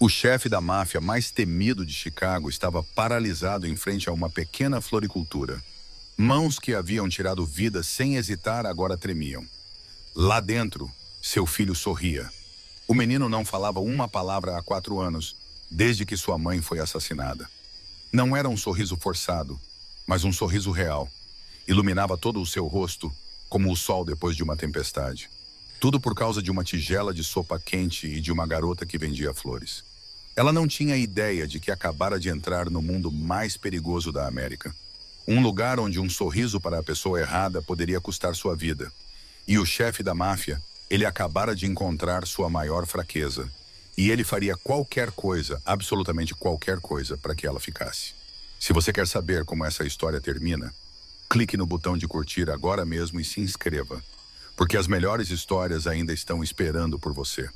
O chefe da máfia mais temido de Chicago estava paralisado em frente a uma pequena floricultura. Mãos que haviam tirado vida sem hesitar agora tremiam. Lá dentro, seu filho sorria. O menino não falava uma palavra há 4 anos, desde que sua mãe foi assassinada. Não era um sorriso forçado, mas um sorriso real. Iluminava todo o seu rosto, como o sol depois de uma tempestade. Tudo por causa de uma tigela de sopa quente e de uma garota que vendia flores. Ela não tinha ideia de que acabara de entrar no mundo mais perigoso da América. Um lugar onde um sorriso para a pessoa errada poderia custar sua vida. E o chefe da máfia, ele acabara de encontrar sua maior fraqueza. E ele faria qualquer coisa, absolutamente qualquer coisa, para que ela ficasse. Se você quer saber como essa história termina, clique no botão de curtir agora mesmo e se inscreva. Porque as melhores histórias ainda estão esperando por você.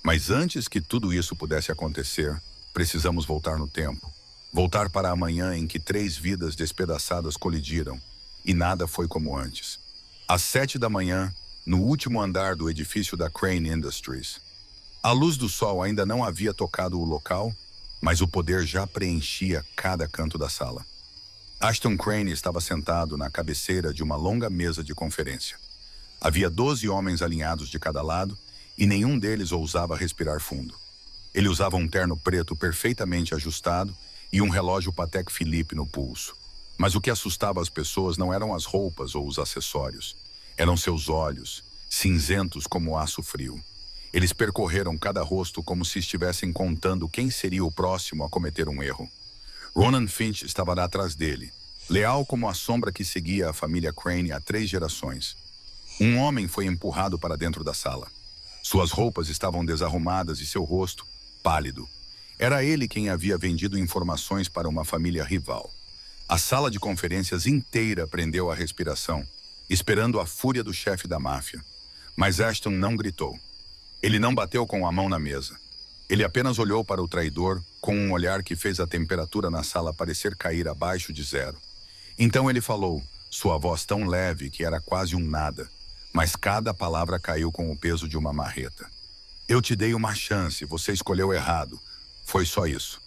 Mas antes que tudo isso pudesse acontecer, precisamos voltar no tempo. Voltar para a manhã em que 3 vidas despedaçadas colidiram e nada foi como antes. Às 7 da manhã, no último andar do edifício da Crane Industries. A luz do sol ainda não havia tocado o local, mas o poder já preenchia cada canto da sala. Ashton Crane estava sentado na cabeceira de uma longa mesa de conferência. Havia 12 homens alinhados de cada lado e nenhum deles ousava respirar fundo. Ele usava um terno preto perfeitamente ajustado e um relógio Patek Philippe no pulso. Mas o que assustava as pessoas não eram as roupas ou os acessórios. Eram seus olhos, cinzentos como aço frio. Eles percorreram cada rosto como se estivessem contando quem seria o próximo a cometer um erro. Ronan Finch estava lá atrás dele, leal como a sombra que seguia a família Crane há 3 gerações. Um homem foi empurrado para dentro da sala. Suas roupas estavam desarrumadas e seu rosto, pálido. Era ele quem havia vendido informações para uma família rival. A sala de conferências inteira prendeu a respiração, esperando a fúria do chefe da máfia. Mas Ashton não gritou. Ele não bateu com a mão na mesa. Ele apenas olhou para o traidor com um olhar que fez a temperatura na sala parecer cair abaixo de 0. Então ele falou, sua voz tão leve que era quase um nada, mas cada palavra caiu com o peso de uma marreta. Eu te dei uma chance, você escolheu errado. Foi só isso.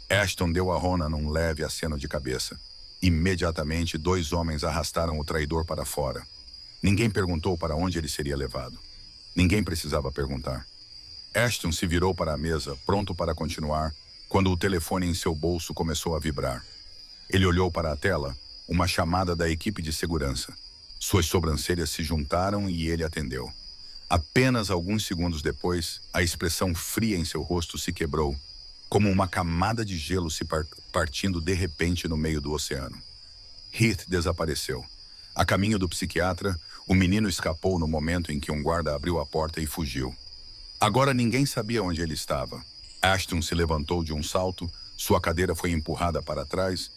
Ashton deu a Ronan um leve aceno de cabeça. Imediatamente, 2 homens arrastaram o traidor para fora. Ninguém perguntou para onde ele seria levado. Ninguém precisava perguntar. Ashton se virou para a mesa, pronto para continuar, quando o telefone em seu bolso começou a vibrar. Ele olhou para a tela, uma chamada da equipe de segurança. Suas sobrancelhas se juntaram e ele atendeu. Apenas alguns segundos depois, a expressão fria em seu rosto se quebrou, como uma camada de gelo se partindo de repente no meio do oceano. Heath desapareceu. A caminho do psiquiatra, o menino escapou no momento em que um guarda abriu a porta e fugiu. Agora ninguém sabia onde ele estava. Ashton se levantou de um salto, sua cadeira foi empurrada para trás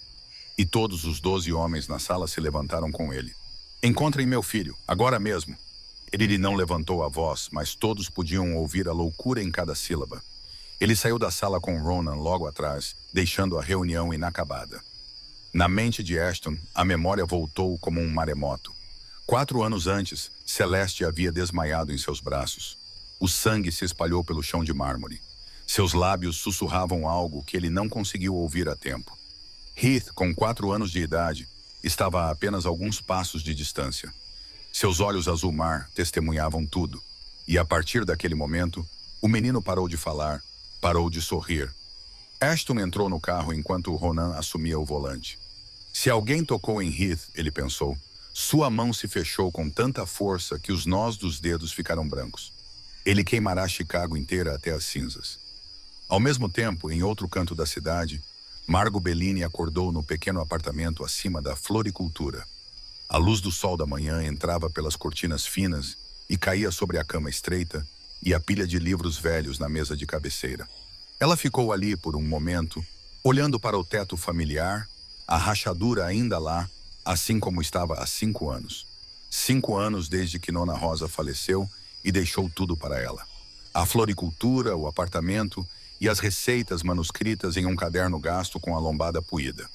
e todos os 12 homens na sala se levantaram com ele. Encontrem meu filho, agora mesmo. Ele não levantou a voz, mas todos podiam ouvir a loucura em cada sílaba. Ele saiu da sala com Ronan logo atrás, deixando a reunião inacabada. Na mente de Ashton, a memória voltou como um maremoto. 4 anos antes, Celeste havia desmaiado em seus braços. O sangue se espalhou pelo chão de mármore. Seus lábios sussurravam algo que ele não conseguiu ouvir a tempo. Heath, com 4 anos de idade, estava a apenas alguns passos de distância. Seus olhos azul mar testemunhavam tudo. E a partir daquele momento, o menino parou de falar, parou de sorrir. Ashton entrou no carro enquanto Ronan assumia o volante. Se alguém tocou em Heath, ele pensou, sua mão se fechou com tanta força que os nós dos dedos ficaram brancos. Ele queimará Chicago inteira até as cinzas. Ao mesmo tempo, em outro canto da cidade, Margot Bellini acordou no pequeno apartamento acima da floricultura. A luz do sol da manhã entrava pelas cortinas finas e caía sobre a cama estreita e a pilha de livros velhos na mesa de cabeceira. Ela ficou ali por um momento, olhando para o teto familiar, a rachadura ainda lá, assim como estava há 5 anos. 5 anos desde que Nona Rosa faleceu e deixou tudo para ela. A floricultura, o apartamento e as receitas manuscritas em um caderno gasto com a lombada puída.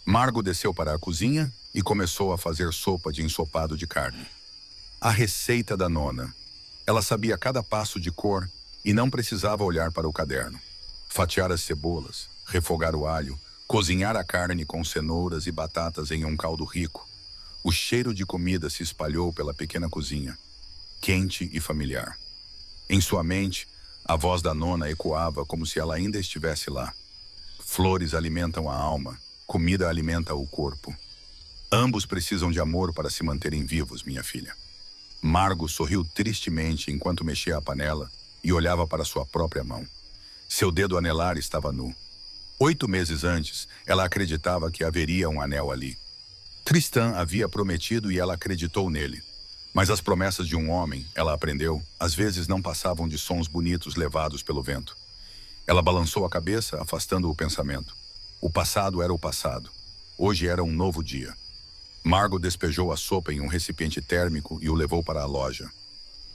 Margot desceu para a cozinha e começou a fazer sopa de ensopado de carne. A receita da nona. Ela sabia cada passo de cor e não precisava olhar para o caderno. Fatiar as cebolas, refogar o alho, cozinhar a carne com cenouras e batatas em um caldo rico. O cheiro de comida se espalhou pela pequena cozinha, quente e familiar. Em sua mente, a voz da nona ecoava como se ela ainda estivesse lá. Flores alimentam a alma, comida alimenta o corpo. Ambos precisam de amor para se manterem vivos, minha filha. Margo sorriu tristemente enquanto mexia a panela e olhava para sua própria mão. Seu dedo anelar estava nu. 8 meses antes, ela acreditava que haveria um anel ali. Tristan havia prometido e ela acreditou nele. Mas as promessas de um homem, ela aprendeu, às vezes não passavam de sons bonitos levados pelo vento. Ela balançou a cabeça, afastando o pensamento. O passado era o passado. Hoje era um novo dia. Margo despejou a sopa em um recipiente térmico e o levou para a loja.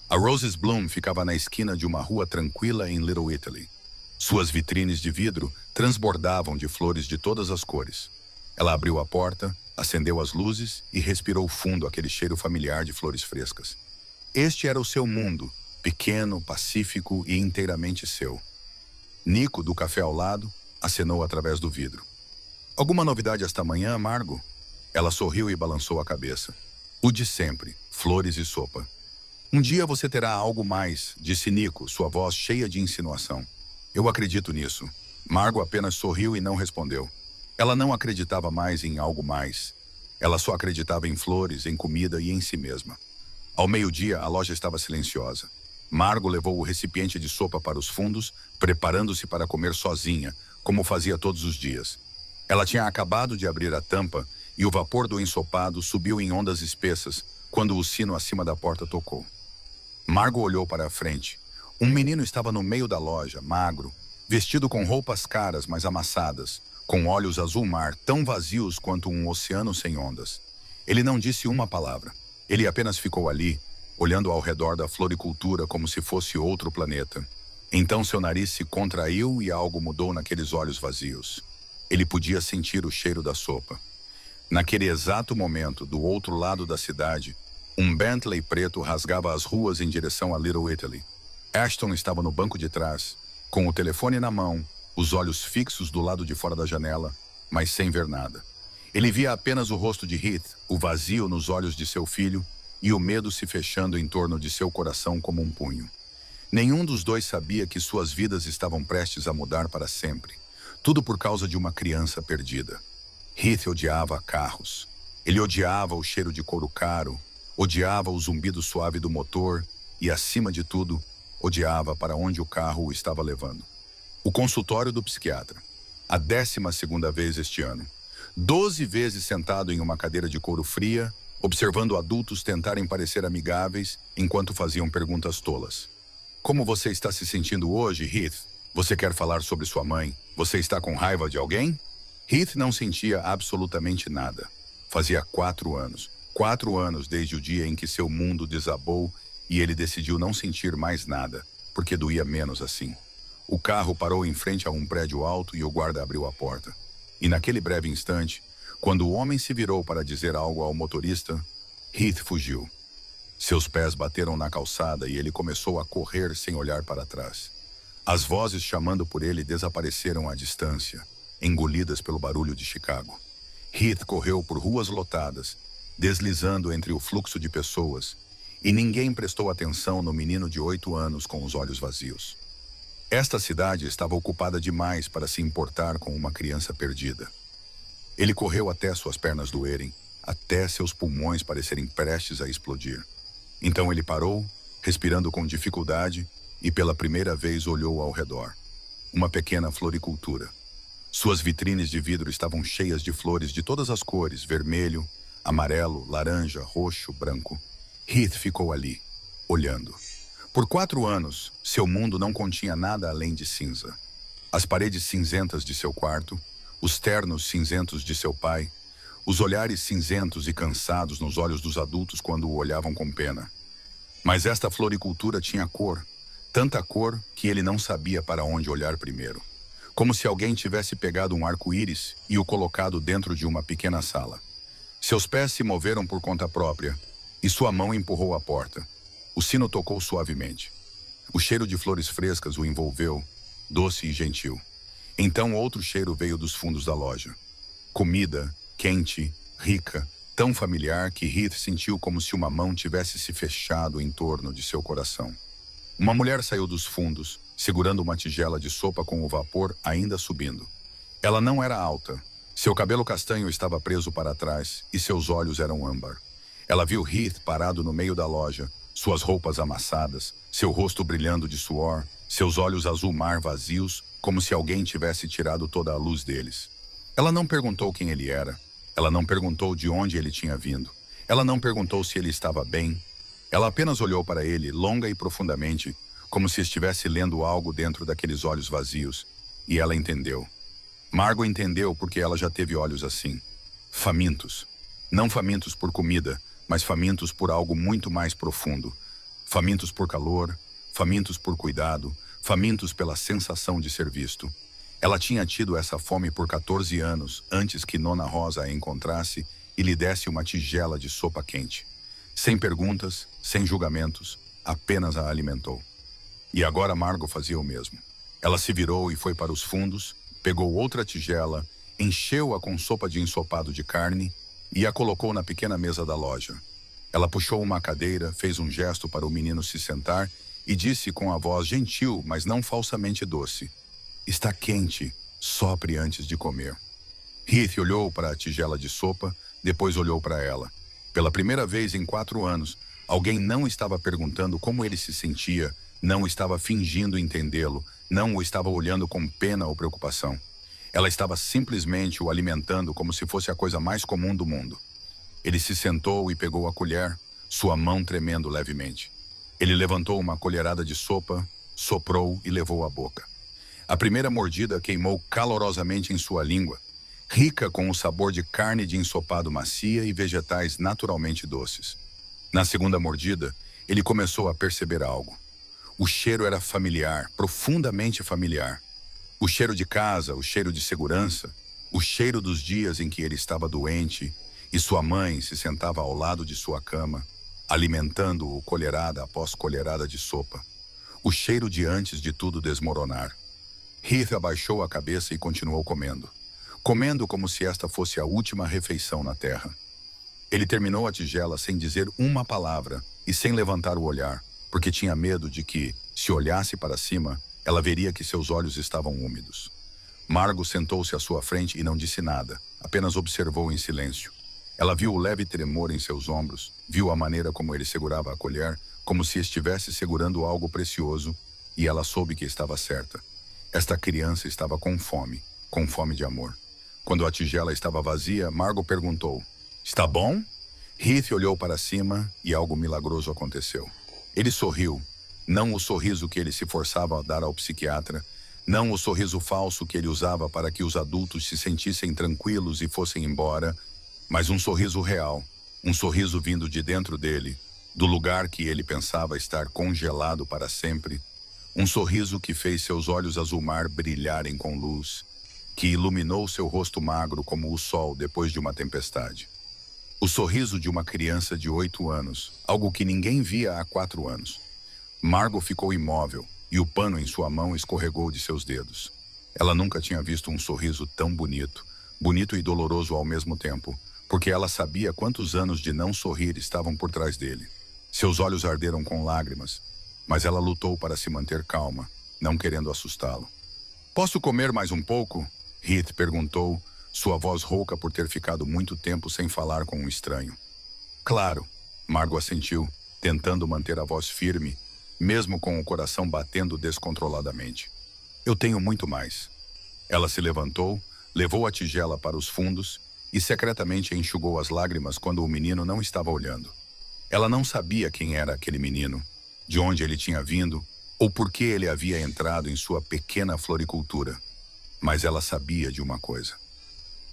A Roses Bloom ficava na esquina de uma rua tranquila em Little Italy. Suas vitrines de vidro transbordavam de flores de todas as cores. Ela abriu a porta, acendeu as luzes e respirou fundo aquele cheiro familiar de flores frescas. Este era o seu mundo, pequeno, pacífico e inteiramente seu. Nico, do café ao lado, acenou através do vidro. Alguma novidade esta manhã, Margo? Ela sorriu e balançou a cabeça. O de sempre, flores e sopa. Um dia você terá algo mais, disse Nico, sua voz cheia de insinuação. Eu acredito nisso. Margo apenas sorriu e não respondeu. Ela não acreditava mais em algo mais. Ela só acreditava em flores, em comida e em si mesma. Ao meio-dia, a loja estava silenciosa. Margo levou o recipiente de sopa para os fundos, preparando-se para comer sozinha, como fazia todos os dias. Ela tinha acabado de abrir a tampa e o vapor do ensopado subiu em ondas espessas quando o sino acima da porta tocou. Margo olhou para a frente. Um menino estava no meio da loja, magro, vestido com roupas caras, mas amassadas, com olhos azul-mar tão vazios quanto um oceano sem ondas. Ele não disse uma palavra. Ele apenas ficou ali, olhando ao redor da floricultura como se fosse outro planeta. Então seu nariz se contraiu e algo mudou naqueles olhos vazios. Ele podia sentir o cheiro da sopa. Naquele exato momento, do outro lado da cidade, um Bentley preto rasgava as ruas em direção a Little Italy. Ashton estava no banco de trás, com o telefone na mão, os olhos fixos do lado de fora da janela, mas sem ver nada. Ele via apenas o rosto de Heath, o vazio nos olhos de seu filho e o medo se fechando em torno de seu coração como um punho. Nenhum dos dois sabia que suas vidas estavam prestes a mudar para sempre. Tudo por causa de uma criança perdida. Heath odiava carros. Ele odiava o cheiro de couro caro, odiava o zumbido suave do motor e, acima de tudo, odiava para onde o carro o estava levando. O consultório do psiquiatra. A 12ª vez este ano. 12 vezes sentado em uma cadeira de couro fria, observando adultos tentarem parecer amigáveis enquanto faziam perguntas tolas. Como você está se sentindo hoje, Heath? Você quer falar sobre sua mãe? Você está com raiva de alguém? Heath não sentia absolutamente nada. Fazia 4 anos. 4 anos desde o dia em que seu mundo desabou e ele decidiu não sentir mais nada, porque doía menos assim. O carro parou em frente a um prédio alto e o guarda abriu a porta. E naquele breve instante, quando o homem se virou para dizer algo ao motorista, Heath fugiu. Seus pés bateram na calçada e ele começou a correr sem olhar para trás. As vozes chamando por ele desapareceram à distância, engolidas pelo barulho de Chicago. Heath correu por ruas lotadas, deslizando entre o fluxo de pessoas, e ninguém prestou atenção no menino de 8 anos com os olhos vazios. Esta cidade estava ocupada demais para se importar com uma criança perdida. Ele correu até suas pernas doerem, até seus pulmões parecerem prestes a explodir. Então ele parou, respirando com dificuldade, e pela primeira vez olhou ao redor. Uma pequena floricultura. Suas vitrines de vidro estavam cheias de flores de todas as cores, vermelho, amarelo, laranja, roxo, branco. Heath ficou ali, olhando. Por 4 anos, seu mundo não continha nada além de cinza. As paredes cinzentas de seu quarto, os ternos cinzentos de seu pai, os olhares cinzentos e cansados nos olhos dos adultos quando o olhavam com pena. Mas esta floricultura tinha cor, tanta cor que ele não sabia para onde olhar primeiro. Como se alguém tivesse pegado um arco-íris e o colocado dentro de uma pequena sala. Seus pés se moveram por conta própria e sua mão empurrou a porta. O sino tocou suavemente. O cheiro de flores frescas o envolveu doce e gentil. Então outro cheiro veio dos fundos da loja. Comida, quente, rica, tão familiar que Heath sentiu como se uma mão tivesse se fechado em torno de seu coração. Uma mulher saiu dos fundos, segurando uma tigela de sopa com o vapor ainda subindo. Ela não era alta. Seu cabelo castanho estava preso para trás e seus olhos eram âmbar. Ela viu Heath parado no meio da loja, suas roupas amassadas, seu rosto brilhando de suor, seus olhos azul mar vazios, como se alguém tivesse tirado toda a luz deles. Ela não perguntou quem ele era. Ela não perguntou de onde ele tinha vindo. Ela não perguntou se ele estava bem. Ela apenas olhou para ele, longa e profundamente, como se estivesse lendo algo dentro daqueles olhos vazios. E ela entendeu. Margot entendeu porque ela já teve olhos assim. Famintos. Não famintos por comida, mas famintos por algo muito mais profundo. Famintos por calor, famintos por cuidado, famintos pela sensação de ser visto. Ela tinha tido essa fome por 14 anos, antes que Nona Rosa a encontrasse e lhe desse uma tigela de sopa quente. Sem perguntas, sem julgamentos, apenas a alimentou. E agora Margot fazia o mesmo. Ela se virou e foi para os fundos, pegou outra tigela, encheu-a com sopa de ensopado de carne e a colocou na pequena mesa da loja. Ela puxou uma cadeira, fez um gesto para o menino se sentar e disse com a voz gentil, mas não falsamente doce: "Está quente, sopre antes de comer." Heath olhou para a tigela de sopa, depois olhou para ela. Pela primeira vez em 4 anos, alguém não estava perguntando como ele se sentia, não estava fingindo entendê-lo, não o estava olhando com pena ou preocupação. Ela estava simplesmente o alimentando como se fosse a coisa mais comum do mundo. Ele se sentou e pegou a colher, sua mão tremendo levemente. Ele levantou uma colherada de sopa, soprou e levou à boca. A primeira mordida queimou calorosamente em sua língua, rica com o sabor de carne de ensopado macia e vegetais naturalmente doces. Na segunda mordida, ele começou a perceber algo. O cheiro era familiar, profundamente familiar. O cheiro de casa, o cheiro de segurança, o cheiro dos dias em que ele estava doente e sua mãe se sentava ao lado de sua cama, alimentando-o colherada após colherada de sopa. O cheiro de antes de tudo desmoronar. Heath abaixou a cabeça e continuou comendo. Comendo como se esta fosse a última refeição na terra. Ele terminou a tigela sem dizer uma palavra e sem levantar o olhar, porque tinha medo de que, se olhasse para cima, ela veria que seus olhos estavam úmidos. Margot sentou-se à sua frente e não disse nada, apenas observou em silêncio. Ela viu o leve tremor em seus ombros, viu a maneira como ele segurava a colher, como se estivesse segurando algo precioso, e ela soube que estava certa. Esta criança estava com fome de amor. Quando a tigela estava vazia, Margot perguntou: "Está bom?" Heath olhou para cima e algo milagroso aconteceu. Ele sorriu, não o sorriso que ele se forçava a dar ao psiquiatra, não o sorriso falso que ele usava para que os adultos se sentissem tranquilos e fossem embora, mas um sorriso real, um sorriso vindo de dentro dele, do lugar que ele pensava estar congelado para sempre, um sorriso que fez seus olhos azul mar brilharem com luz, que iluminou seu rosto magro como o sol depois de uma tempestade. O sorriso de uma criança de 8 anos, algo que ninguém via há 4 anos. Margot ficou imóvel e o pano em sua mão escorregou de seus dedos. Ela nunca tinha visto um sorriso tão bonito, bonito e doloroso ao mesmo tempo, porque ela sabia quantos anos de não sorrir estavam por trás dele. Seus olhos arderam com lágrimas, mas ela lutou para se manter calma, não querendo assustá-lo. "Posso comer mais um pouco?" Heath perguntou, sua voz rouca por ter ficado muito tempo sem falar com um estranho. "Claro," Margot assentiu, tentando manter a voz firme, mesmo com o coração batendo descontroladamente. "Eu tenho muito mais." Ela se levantou, levou a tigela para os fundos e secretamente enxugou as lágrimas quando o menino não estava olhando. Ela não sabia quem era aquele menino, de onde ele tinha vindo ou por que ele havia entrado em sua pequena floricultura. Mas ela sabia de uma coisa.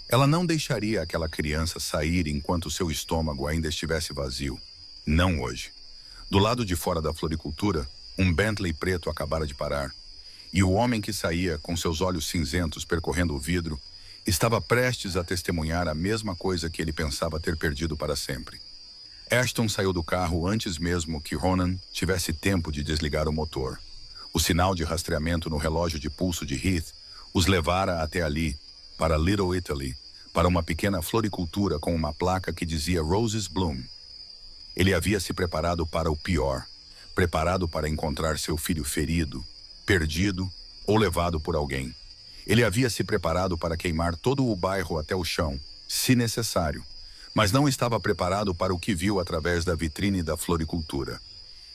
Ela não deixaria aquela criança sair enquanto seu estômago ainda estivesse vazio. Não hoje. Do lado de fora da floricultura, um Bentley preto acabara de parar, e o homem que saía, com seus olhos cinzentos percorrendo o vidro, estava prestes a testemunhar a mesma coisa que ele pensava ter perdido para sempre. Ashton saiu do carro antes mesmo que Ronan tivesse tempo de desligar o motor. O sinal de rastreamento no relógio de pulso de Heath os levara até ali, para Little Italy, para uma pequena floricultura com uma placa que dizia Roses Bloom. Ele havia se preparado para o pior, preparado para encontrar seu filho ferido, perdido ou levado por alguém. Ele havia se preparado para queimar todo o bairro até o chão, se necessário, mas não estava preparado para o que viu através da vitrine da floricultura.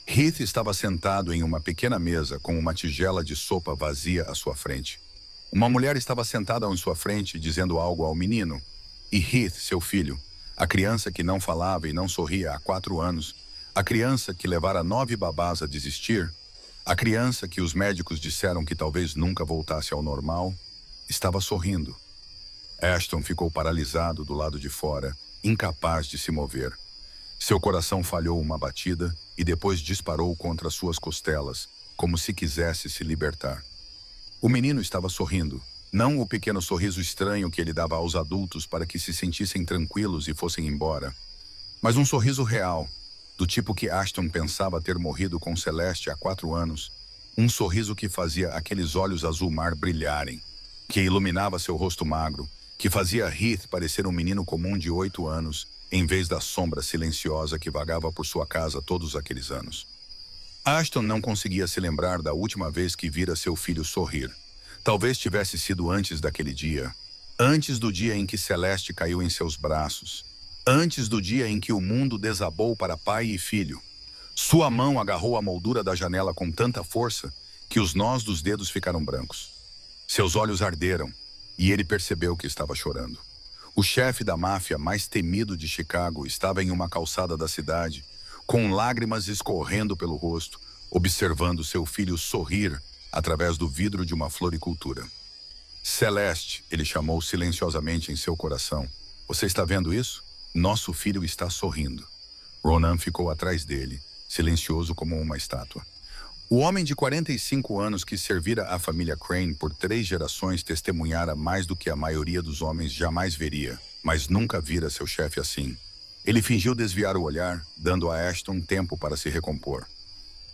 Heath estava sentado em uma pequena mesa com uma tigela de sopa vazia à sua frente. Uma mulher estava sentada em sua frente dizendo algo ao menino, e Heath, seu filho, a criança que não falava e não sorria há 4 anos, a criança que levara 9 babás a desistir, a criança que os médicos disseram que talvez nunca voltasse ao normal, estava sorrindo. Ashton ficou paralisado do lado de fora, incapaz de se mover. Seu coração falhou uma batida e depois disparou contra suas costelas, como se quisesse se libertar. O menino estava sorrindo, não o pequeno sorriso estranho que ele dava aos adultos para que se sentissem tranquilos e fossem embora, mas um sorriso real, do tipo que Ashton pensava ter morrido com Celeste há 4 anos, um sorriso que fazia aqueles olhos azul mar brilharem, que iluminava seu rosto magro, que fazia Heath parecer um menino comum de 8 anos, em vez da sombra silenciosa que vagava por sua casa todos aqueles anos. Ashton não conseguia se lembrar da última vez que vira seu filho sorrir. Talvez tivesse sido antes daquele dia, antes do dia em que Celeste caiu em seus braços, antes do dia em que o mundo desabou para pai e filho. Sua mão agarrou a moldura da janela com tanta força que os nós dos dedos ficaram brancos. Seus olhos arderam e ele percebeu que estava chorando. O chefe da máfia mais temido de Chicago estava em uma calçada da cidade, com lágrimas escorrendo pelo rosto, observando seu filho sorrir através do vidro de uma floricultura. Celeste, ele chamou silenciosamente em seu coração. Você está vendo isso? Nosso filho está sorrindo. Ronan ficou atrás dele, silencioso como uma estátua. O homem de 45 anos que servira a família Crane por 3 gerações testemunhara mais do que a maioria dos homens jamais veria, mas nunca vira seu chefe assim. Ele fingiu desviar o olhar, dando a Ashton tempo para se recompor.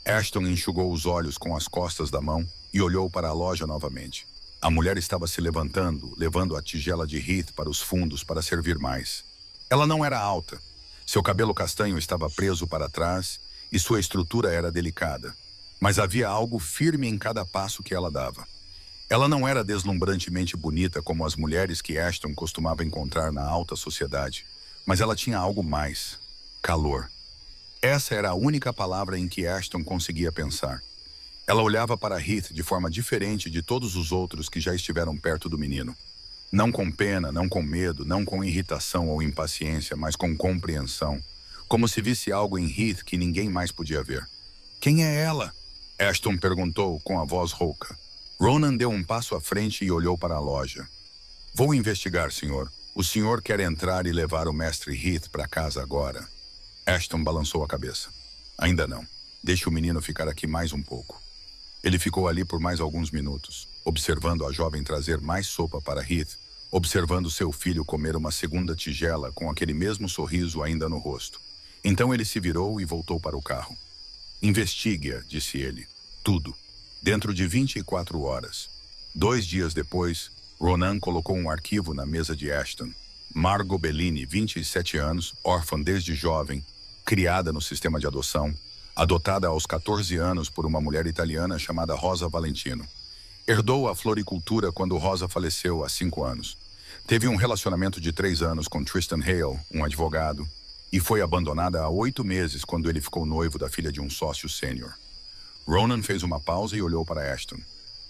Ashton enxugou os olhos com as costas da mão e olhou para a loja novamente. A mulher estava se levantando, levando a tigela de Heath para os fundos para servir mais. Ela não era alta. Seu cabelo castanho estava preso para trás e sua estrutura era delicada. Mas havia algo firme em cada passo que ela dava. Ela não era deslumbrantemente bonita como as mulheres que Ashton costumava encontrar na alta sociedade, mas ela tinha algo mais: calor. Essa era a única palavra em que Ashton conseguia pensar. Ela olhava para Heath de forma diferente de todos os outros que já estiveram perto do menino. Não com pena, não com medo, não com irritação ou impaciência, mas com compreensão, como se visse algo em Heath que ninguém mais podia ver. Quem é ela? Ashton perguntou com a voz rouca. Ronan deu um passo à frente e olhou para a loja. Vou investigar, senhor. O senhor quer entrar e levar o mestre Heath para casa agora? Ashton balançou a cabeça. Ainda não. Deixe o menino ficar aqui mais um pouco. Ele ficou ali por mais alguns minutos, observando a jovem trazer mais sopa para Heath, observando seu filho comer uma segunda tigela com aquele mesmo sorriso ainda no rosto. Então ele se virou e voltou para o carro. Investigue-a, disse ele. Tudo. Dentro de 24 horas. 2 dias depois, Ronan colocou um arquivo na mesa de Ashton. Margot Bellini, 27 anos, órfã desde jovem, criada no sistema de adoção, adotada aos 14 anos por uma mulher italiana chamada Rosa Valentino. Herdou a floricultura quando Rosa faleceu há 5 anos. Teve um relacionamento de 3 anos com Tristan Hale, um advogado, e foi abandonada há 8 meses quando ele ficou noivo da filha de um sócio sênior. Ronan fez uma pausa e olhou para Ashton.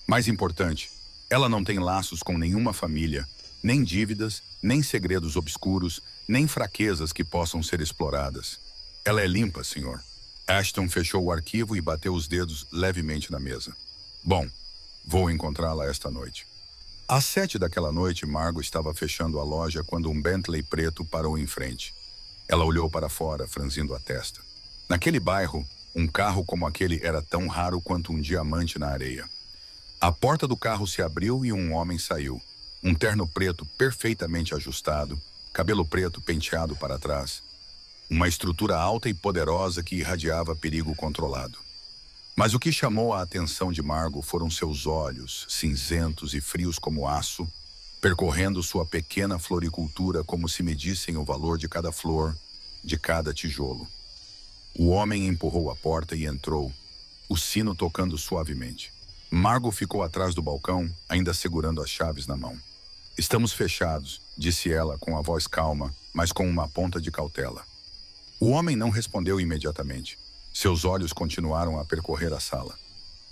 Mais importante, ela não tem laços com nenhuma família, nem dívidas, nem segredos obscuros, nem fraquezas que possam ser exploradas. Ela é limpa, senhor. Ashton fechou o arquivo e bateu os dedos levemente na mesa. Bom, vou encontrá-la esta noite. Às 7 daquela noite, Margot estava fechando a loja quando um Bentley preto parou em frente. Ela olhou para fora, franzindo a testa. Naquele bairro, um carro como aquele era tão raro quanto um diamante na areia. A porta do carro se abriu e um homem saiu. Um terno preto perfeitamente ajustado, cabelo preto penteado para trás. Uma estrutura alta e poderosa que irradiava perigo controlado. Mas o que chamou a atenção de Margot foram seus olhos, cinzentos e frios como aço, percorrendo sua pequena floricultura como se medissem o valor de cada flor, de cada tijolo. O homem empurrou a porta e entrou, o sino tocando suavemente. Margot ficou atrás do balcão, ainda segurando as chaves na mão. Estamos fechados, disse ela com a voz calma, mas com uma ponta de cautela. O homem não respondeu imediatamente. Seus olhos continuaram a percorrer a sala.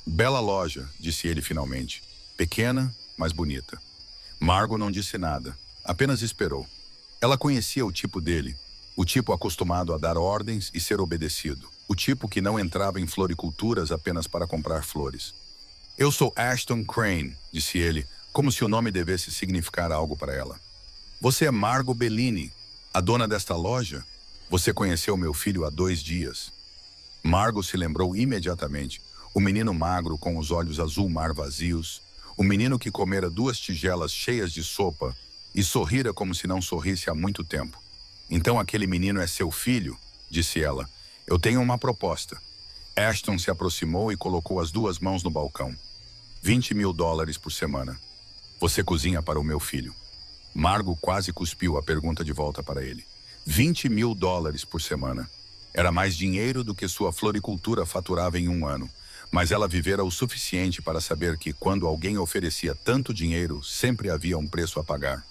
Bela loja, disse ele finalmente. Pequena, mas bonita. Margot não disse nada, apenas esperou. Ela conhecia o tipo dele, o tipo acostumado a dar ordens e ser obedecido, o tipo que não entrava em floriculturas apenas para comprar flores. Eu sou Ashton Crane, disse ele, como se o nome devesse significar algo para ela. Você é Margot Bellini, a dona desta loja? Você conheceu meu filho há 2 dias. Margot se lembrou imediatamente. O menino magro com os olhos azul-mar vazios, o menino que comera 2 tigelas cheias de sopa e sorrira como se não sorrisse há muito tempo. Então aquele menino é seu filho? Disse ela. Eu tenho uma proposta. Ashton se aproximou e colocou as 2 mãos no balcão. $20.000 por semana. Você cozinha para o meu filho. Margot quase cuspiu a pergunta de volta para ele. $20.000 por semana. Era mais dinheiro do que sua floricultura faturava em 1 ano, mas ela vivera o suficiente para saber que quando alguém oferecia tanto dinheiro, sempre havia um preço a pagar.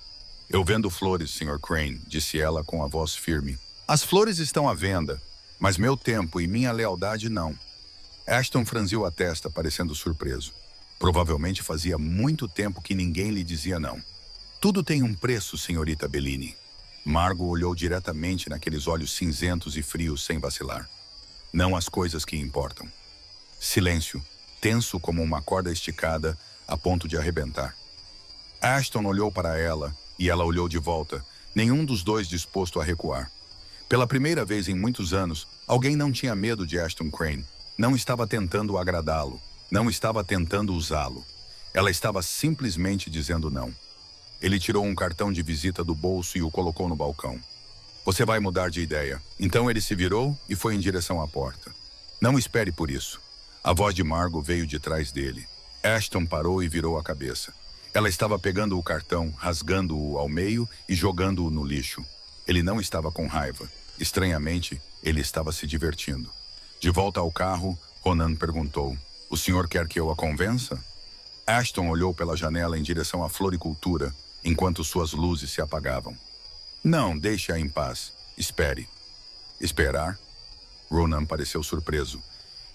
Eu vendo flores, Sr. Crane, disse ela com a voz firme. As flores estão à venda, mas meu tempo e minha lealdade não. Ashton franziu a testa, parecendo surpreso. Provavelmente fazia muito tempo que ninguém lhe dizia não. Tudo tem um preço, senhorita Bellini. Margot olhou diretamente naqueles olhos cinzentos e frios sem vacilar. Não as coisas que importam. Silêncio, tenso como uma corda esticada, a ponto de arrebentar. Ashton olhou para ela e ela olhou de volta, nenhum dos dois disposto a recuar. Pela primeira vez em muitos anos, alguém não tinha medo de Ashton Crane. Não estava tentando agradá-lo, não estava tentando usá-lo. Ela estava simplesmente dizendo não. Ele tirou um cartão de visita do bolso e o colocou no balcão. Você vai mudar de ideia. Então ele se virou e foi em direção à porta. Não espere por isso. A voz de Margot veio de trás dele. Ashton parou e virou a cabeça. Ela estava pegando o cartão, rasgando-o ao meio e jogando-o no lixo. Ele não estava com raiva. Estranhamente, ele estava se divertindo. De volta ao carro, Ronan perguntou, o senhor quer que eu a convença? Ashton olhou pela janela em direção à floricultura, enquanto suas luzes se apagavam. Não, deixe-a em paz. Espere. Esperar? Ronan pareceu surpreso.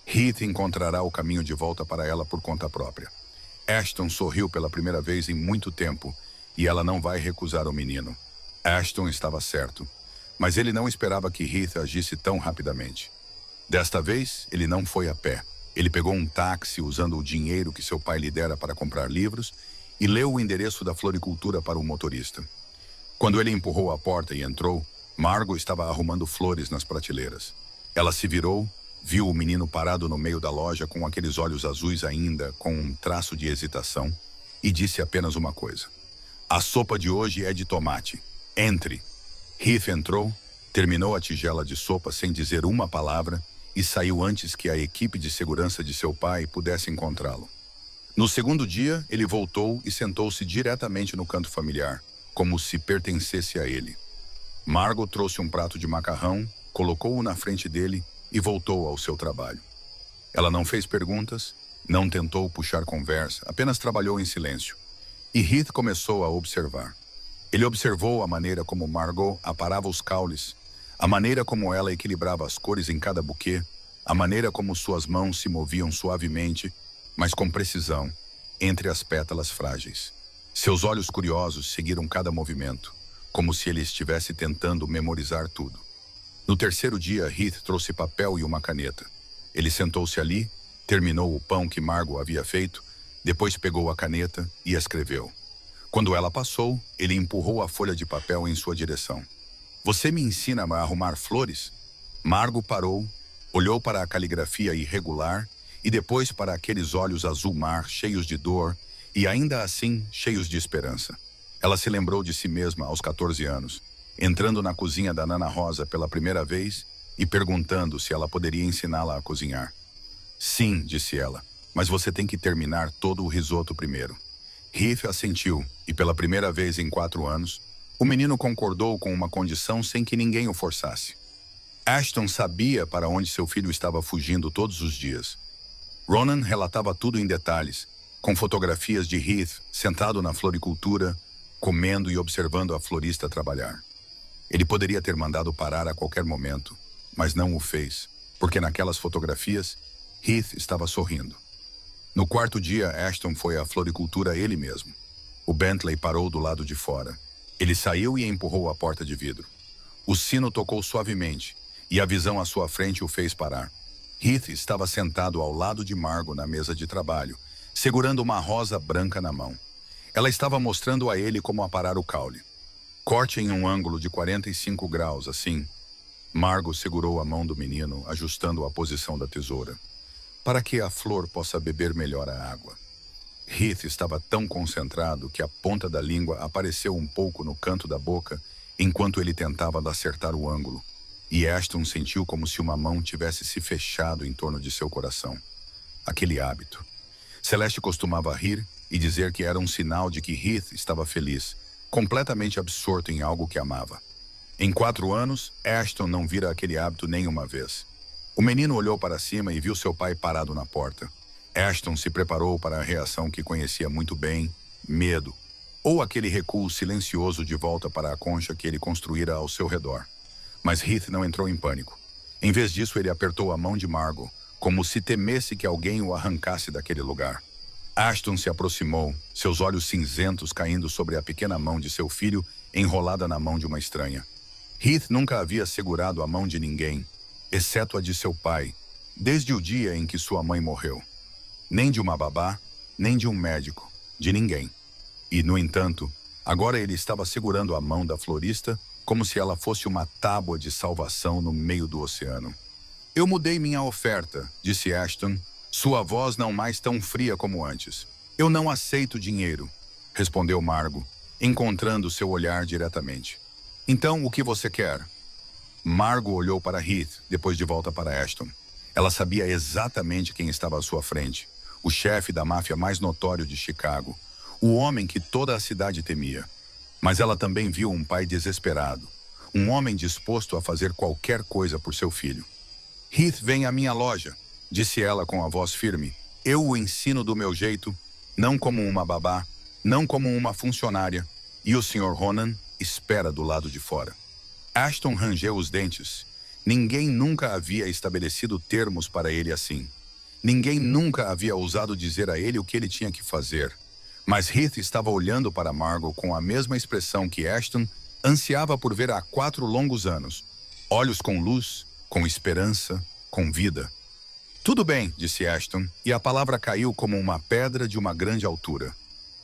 Heath encontrará o caminho de volta para ela por conta própria. Ashton sorriu pela primeira vez em muito tempo, e ela não vai recusar o menino. Ashton estava certo, mas ele não esperava que Heath agisse tão rapidamente. Desta vez, ele não foi a pé. Ele pegou um táxi usando o dinheiro que seu pai lhe dera para comprar livros e leu o endereço da floricultura para o motorista. Quando ele empurrou a porta e entrou, Margot estava arrumando flores nas prateleiras. Ela se virou, viu o menino parado no meio da loja com aqueles olhos azuis ainda, com um traço de hesitação, e disse apenas uma coisa. A sopa de hoje é de tomate. Entre. Heath entrou, terminou a tigela de sopa sem dizer uma palavra e saiu antes que a equipe de segurança de seu pai pudesse encontrá-lo. No segundo dia, ele voltou e sentou-se diretamente no canto familiar, como se pertencesse a ele. Margot trouxe um prato de macarrão, colocou-o na frente dele e voltou ao seu trabalho. Ela não fez perguntas, não tentou puxar conversa, apenas trabalhou em silêncio. E Heath começou a observar. Ele observou a maneira como Margot aparava os caules, a maneira como ela equilibrava as cores em cada buquê, a maneira como suas mãos se moviam suavemente, mas com precisão, entre as pétalas frágeis. Seus olhos curiosos seguiram cada movimento, como se ele estivesse tentando memorizar tudo. No terceiro dia, Heath trouxe papel e uma caneta. Ele sentou-se ali, terminou o pão que Margot havia feito, depois pegou a caneta e escreveu. Quando ela passou, ele empurrou a folha de papel em sua direção. Você me ensina a arrumar flores? Margot parou, olhou para a caligrafia irregular e depois para aqueles olhos azul-mar cheios de dor e ainda assim cheios de esperança. Ela se lembrou de si mesma aos 14 anos, entrando na cozinha da Nana Rosa pela primeira vez e perguntando se ela poderia ensiná-la a cozinhar. Sim, disse ela, mas você tem que terminar todo o risoto primeiro. Heath assentiu, e pela primeira vez em 4 anos, o menino concordou com uma condição sem que ninguém o forçasse. Ashton sabia para onde seu filho estava fugindo todos os dias. Ronan relatava tudo em detalhes, com fotografias de Heath sentado na floricultura, comendo e observando a florista trabalhar. Ele poderia ter mandado parar a qualquer momento, mas não o fez, porque naquelas fotografias, Heath estava sorrindo. No quarto dia, Ashton foi à floricultura ele mesmo. O Bentley parou do lado de fora. Ele saiu e empurrou a porta de vidro. O sino tocou suavemente, e a visão à sua frente o fez parar. Heath estava sentado ao lado de Margot na mesa de trabalho, segurando uma rosa branca na mão. Ela estava mostrando a ele como aparar o caule. Corte em um ângulo de 45 graus, assim. Margot segurou a mão do menino, ajustando a posição da tesoura, para que a flor possa beber melhor a água. Heath estava tão concentrado que a ponta da língua apareceu um pouco no canto da boca enquanto ele tentava acertar o ângulo, e Ashton sentiu como se uma mão tivesse se fechado em torno de seu coração. Aquele hábito. Celeste costumava rir e dizer que era um sinal de que Heath estava feliz, completamente absorto em algo que amava. Em 4 anos, Ashton não vira aquele hábito nenhuma vez. O menino olhou para cima e viu seu pai parado na porta. Ashton se preparou para a reação que conhecia muito bem, medo, ou aquele recuo silencioso de volta para a concha que ele construíra ao seu redor. Mas Heath não entrou em pânico. Em vez disso, ele apertou a mão de Margot, como se temesse que alguém o arrancasse daquele lugar. Ashton se aproximou, seus olhos cinzentos caindo sobre a pequena mão de seu filho, enrolada na mão de uma estranha. Heath nunca havia segurado a mão de ninguém, exceto a de seu pai, desde o dia em que sua mãe morreu. Nem de uma babá, nem de um médico, de ninguém. E, no entanto, agora ele estava segurando a mão da florista como se ela fosse uma tábua de salvação no meio do oceano. Eu mudei minha oferta, disse Ashton, sua voz não mais tão fria como antes. Eu não aceito dinheiro, respondeu Margot, encontrando seu olhar diretamente. Então, o que você quer? Margot olhou para Heath, depois de volta para Ashton. Ela sabia exatamente quem estava à sua frente. O chefe da máfia mais notório de Chicago. O homem que toda a cidade temia. Mas ela também viu um pai desesperado. Um homem disposto a fazer qualquer coisa por seu filho. Heath vem à minha loja, disse ela com a voz firme. Eu o ensino do meu jeito, não como uma babá, não como uma funcionária. E o Sr. Ronan espera do lado de fora. Ashton rangeu os dentes. Ninguém nunca havia estabelecido termos para ele assim. Ninguém nunca havia ousado dizer a ele o que ele tinha que fazer. Mas Heath estava olhando para Margot com a mesma expressão que Ashton ansiava por ver há 4 longos anos. Olhos com luz, com esperança, com vida. Tudo bem, disse Ashton, e a palavra caiu como uma pedra de uma grande altura.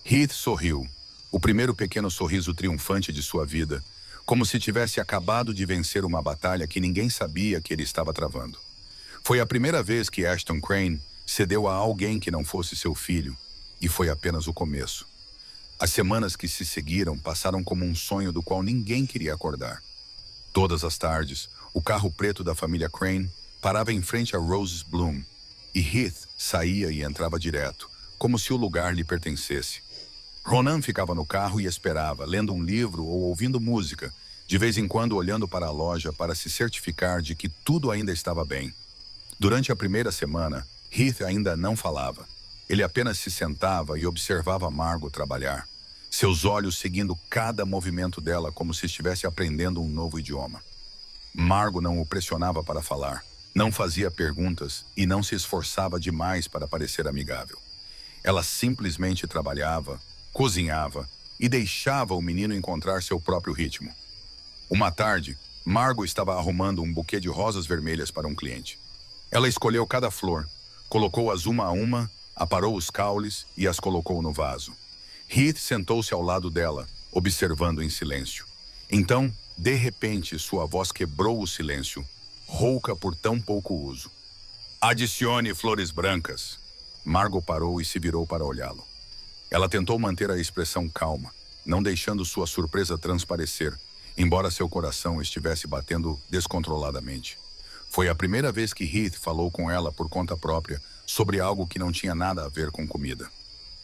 Heath sorriu, o primeiro pequeno sorriso triunfante de sua vida, como se tivesse acabado de vencer uma batalha que ninguém sabia que ele estava travando. Foi a primeira vez que Ashton Crane cedeu a alguém que não fosse seu filho, e foi apenas o começo. As semanas que se seguiram passaram como um sonho do qual ninguém queria acordar. Todas as tardes, o carro preto da família Crane parava em frente a Rose's Bloom, e Heath saía e entrava direto, como se o lugar lhe pertencesse. Ronan ficava no carro e esperava, lendo um livro ou ouvindo música, de vez em quando olhando para a loja para se certificar de que tudo ainda estava bem. Durante a primeira semana, Heath ainda não falava. Ele apenas se sentava e observava Margot trabalhar, seus olhos seguindo cada movimento dela como se estivesse aprendendo um novo idioma. Margot não o pressionava para falar, não fazia perguntas e não se esforçava demais para parecer amigável. Ela simplesmente trabalhava, cozinhava e deixava o menino encontrar seu próprio ritmo. Uma tarde, Margot estava arrumando um buquê de rosas vermelhas para um cliente. Ela escolheu cada flor, colocou-as uma a uma, aparou os caules e as colocou no vaso. Heath sentou-se ao lado dela, observando em silêncio. Então, de repente, sua voz quebrou o silêncio, rouca por tão pouco uso. Adicione flores brancas. Margot parou e se virou para olhá-lo. Ela tentou manter a expressão calma, não deixando sua surpresa transparecer, embora seu coração estivesse batendo descontroladamente. Foi a primeira vez que Heath falou com ela por conta própria sobre algo que não tinha nada a ver com comida.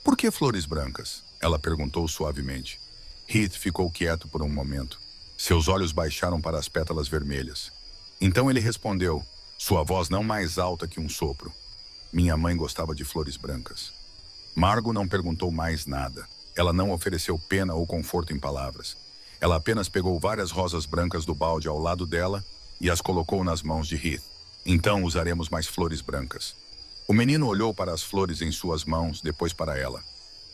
Por que flores brancas? Ela perguntou suavemente. Heath ficou quieto por um momento. Seus olhos baixaram para as pétalas vermelhas. Então ele respondeu, sua voz não mais alta que um sopro. Minha mãe gostava de flores brancas. Margot não perguntou mais nada. Ela não ofereceu pena ou conforto em palavras. Ela apenas pegou várias rosas brancas do balde ao lado dela e as colocou nas mãos de Heath. Então usaremos mais flores brancas. O menino olhou para as flores em suas mãos, depois para ela.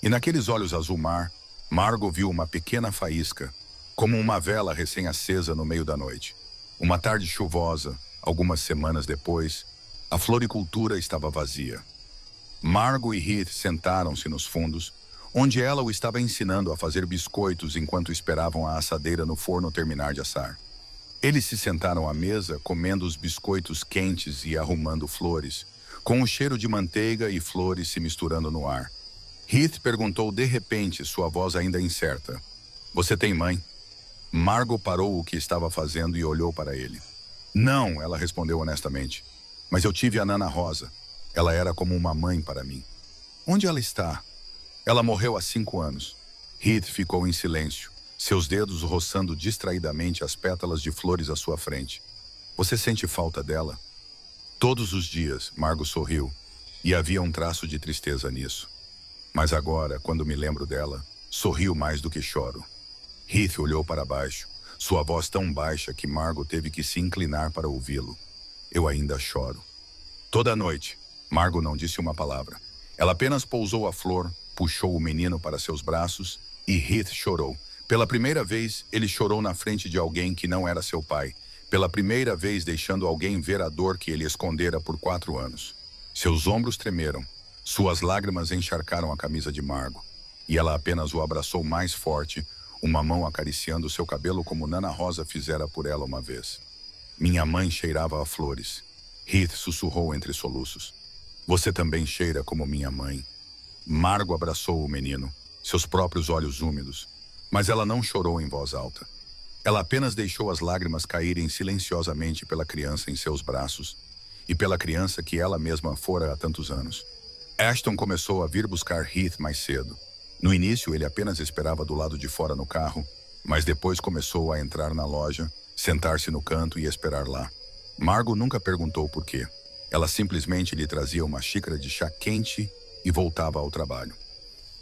E naqueles olhos azul mar, Margot viu uma pequena faísca, como uma vela recém-acesa no meio da noite. Uma tarde chuvosa, algumas semanas depois, a floricultura estava vazia. Margot e Heath sentaram-se nos fundos, onde ela o estava ensinando a fazer biscoitos enquanto esperavam a assadeira no forno terminar de assar. Eles se sentaram à mesa, comendo os biscoitos quentes e arrumando flores, com o cheiro de manteiga e flores se misturando no ar. Heath perguntou de repente, sua voz ainda incerta. Você tem mãe? Margot parou o que estava fazendo e olhou para ele. Não, ela respondeu honestamente. Mas eu tive a Nana Rosa. Ela era como uma mãe para mim. Onde ela está? Ela morreu há 5 anos. Heath ficou em silêncio, seus dedos roçando distraidamente as pétalas de flores à sua frente. Você sente falta dela? Todos os dias, Margot sorriu, e havia um traço de tristeza nisso. Mas agora, quando me lembro dela, sorrio mais do que choro. Heath olhou para baixo, sua voz tão baixa que Margot teve que se inclinar para ouvi-lo. Eu ainda choro. Toda noite, Margot não disse uma palavra. Ela apenas pousou a flor, puxou o menino para seus braços e Heath chorou. Pela primeira vez, ele chorou na frente de alguém que não era seu pai. Pela primeira vez, deixando alguém ver a dor que ele escondera por 4 anos. Seus ombros tremeram. Suas lágrimas encharcaram a camisa de Margot. E ela apenas o abraçou mais forte, uma mão acariciando seu cabelo como Nana Rosa fizera por ela uma vez. Minha mãe cheirava a flores. Heath sussurrou entre soluços. Você também cheira como minha mãe. Margot abraçou o menino, seus próprios olhos úmidos. Mas ela não chorou em voz alta. Ela apenas deixou as lágrimas caírem silenciosamente pela criança em seus braços e pela criança que ela mesma fora há tantos anos. Ashton começou a vir buscar Heath mais cedo. No início, ele apenas esperava do lado de fora no carro, mas depois começou a entrar na loja, sentar-se no canto e esperar lá. Margot nunca perguntou por quê. Ela simplesmente lhe trazia uma xícara de chá quente e voltava ao trabalho.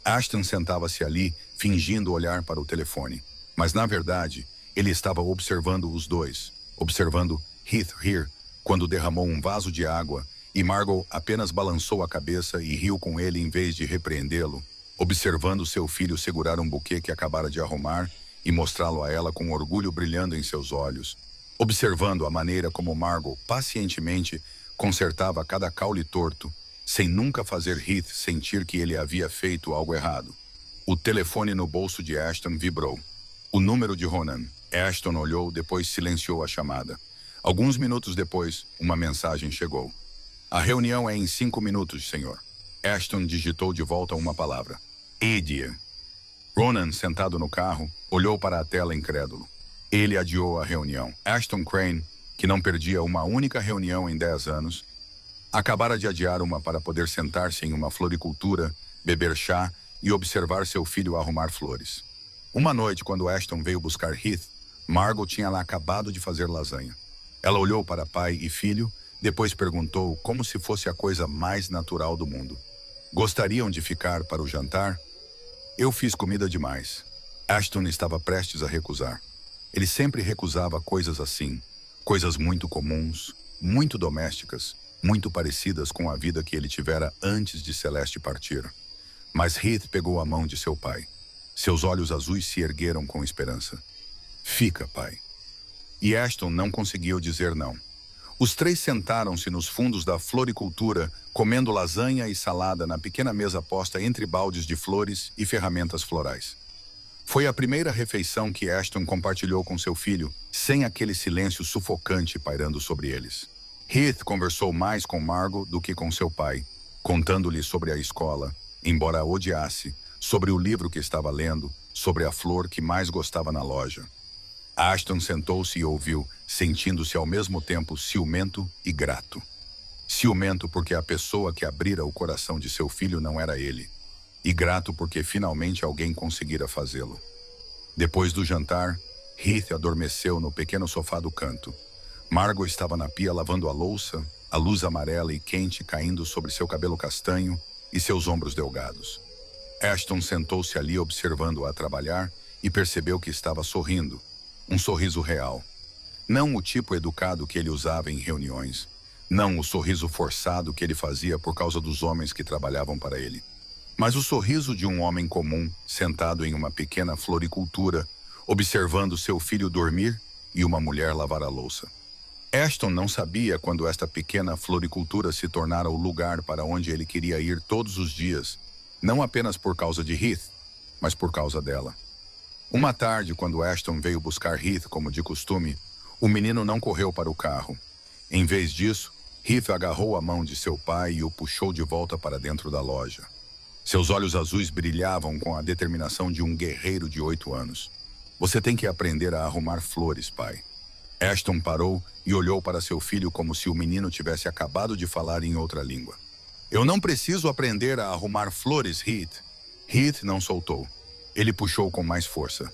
Ashton sentava-se ali, fingindo olhar para o telefone. Mas, na verdade, ele estava observando os dois, observando Heath rir quando derramou um vaso de água e Margot apenas balançou a cabeça e riu com ele em vez de repreendê-lo, observando seu filho segurar um buquê que acabara de arrumar e mostrá-lo a ela com orgulho brilhando em seus olhos, observando a maneira como Margot pacientemente consertava cada caule torto, sem nunca fazer Heath sentir que ele havia feito algo errado. O telefone no bolso de Ashton vibrou. O número de Ronan. Ashton olhou, depois silenciou a chamada. Alguns minutos depois, uma mensagem chegou. A reunião é em 5 minutos, senhor. Ashton digitou de volta uma palavra. Edia. Ronan, sentado no carro, olhou para a tela incrédulo. Ele adiou a reunião. Ashton Crane, que não perdia uma única reunião em 10 anos, acabara de adiar uma para poder sentar-se em uma floricultura, beber chá e observar seu filho arrumar flores. Uma noite, quando Ashton veio buscar Heath, Margot tinha lá acabado de fazer lasanha. Ela olhou para pai e filho, depois perguntou como se fosse a coisa mais natural do mundo. Gostariam de ficar para o jantar? Eu fiz comida demais. Ashton estava prestes a recusar. Ele sempre recusava coisas assim, coisas muito comuns, muito domésticas, muito parecidas com a vida que ele tivera antes de Celeste partir. Mas Heath pegou a mão de seu pai. Seus olhos azuis se ergueram com esperança. Fica, pai. E Ashton não conseguiu dizer não. Os 3 sentaram-se nos fundos da floricultura, comendo lasanha e salada na pequena mesa posta entre baldes de flores e ferramentas florais. Foi a primeira refeição que Ashton compartilhou com seu filho, sem aquele silêncio sufocante pairando sobre eles. Heath conversou mais com Margot do que com seu pai, contando-lhe sobre a escola, embora a odiasse, sobre o livro que estava lendo, sobre a flor que mais gostava na loja. Ashton sentou-se e ouviu, sentindo-se ao mesmo tempo ciumento e grato. Ciumento porque a pessoa que abrira o coração de seu filho não era ele, e grato porque finalmente alguém conseguira fazê-lo. Depois do jantar, Heath adormeceu no pequeno sofá do canto. Margot estava na pia lavando a louça, a luz amarela e quente caindo sobre seu cabelo castanho e seus ombros delgados. Ashton sentou-se ali observando-a trabalhar e percebeu que estava sorrindo, um sorriso real. Não o tipo educado que ele usava em reuniões, não o sorriso forçado que ele fazia por causa dos homens que trabalhavam para ele, mas o sorriso de um homem comum, sentado em uma pequena floricultura, observando seu filho dormir e uma mulher lavar a louça. Ashton não sabia quando esta pequena floricultura se tornara o lugar para onde ele queria ir todos os dias, não apenas por causa de Heath, mas por causa dela. Uma tarde, quando Ashton veio buscar Heath como de costume, o menino não correu para o carro. Em vez disso, Heath agarrou a mão de seu pai e o puxou de volta para dentro da loja. Seus olhos azuis brilhavam com a determinação de um guerreiro de 8 anos. Você tem que aprender a arrumar flores, pai. Ashton parou e olhou para seu filho como se o menino tivesse acabado de falar em outra língua. Eu não preciso aprender a arrumar flores, Heath. Heath não soltou. Ele puxou com mais força.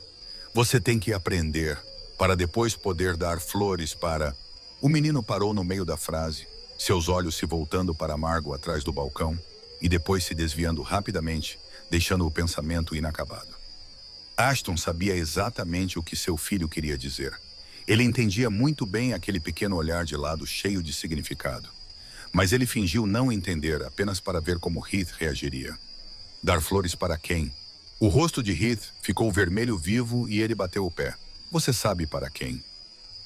Você tem que aprender, para depois poder dar flores para... O menino parou no meio da frase, seus olhos se voltando para Margot atrás do balcão e depois se desviando rapidamente, deixando o pensamento inacabado. Ashton sabia exatamente o que seu filho queria dizer. Ele entendia muito bem aquele pequeno olhar de lado cheio de significado. Mas ele fingiu não entender apenas para ver como Heath reagiria. Dar flores para quem? O rosto de Heath ficou vermelho vivo e ele bateu o pé. Você sabe para quem.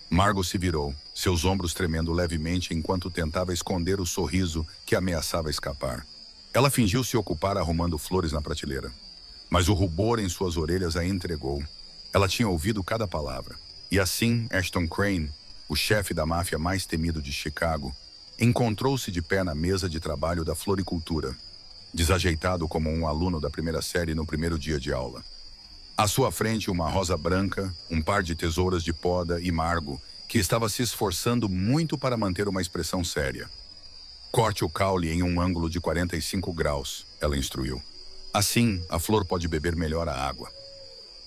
Margot se virou, seus ombros tremendo levemente enquanto tentava esconder o sorriso que ameaçava escapar. Ela fingiu se ocupar arrumando flores na prateleira. Mas o rubor em suas orelhas a entregou. Ela tinha ouvido cada palavra. E assim, Ashton Crane, o chefe da máfia mais temido de Chicago, encontrou-se de pé na mesa de trabalho da floricultura, desajeitado como um aluno da primeira série no primeiro dia de aula. À sua frente, uma rosa branca, um par de tesouras de poda e Margot, que estava se esforçando muito para manter uma expressão séria. Corte o caule em um ângulo de 45 graus, ela instruiu. Assim, a flor pode beber melhor a água.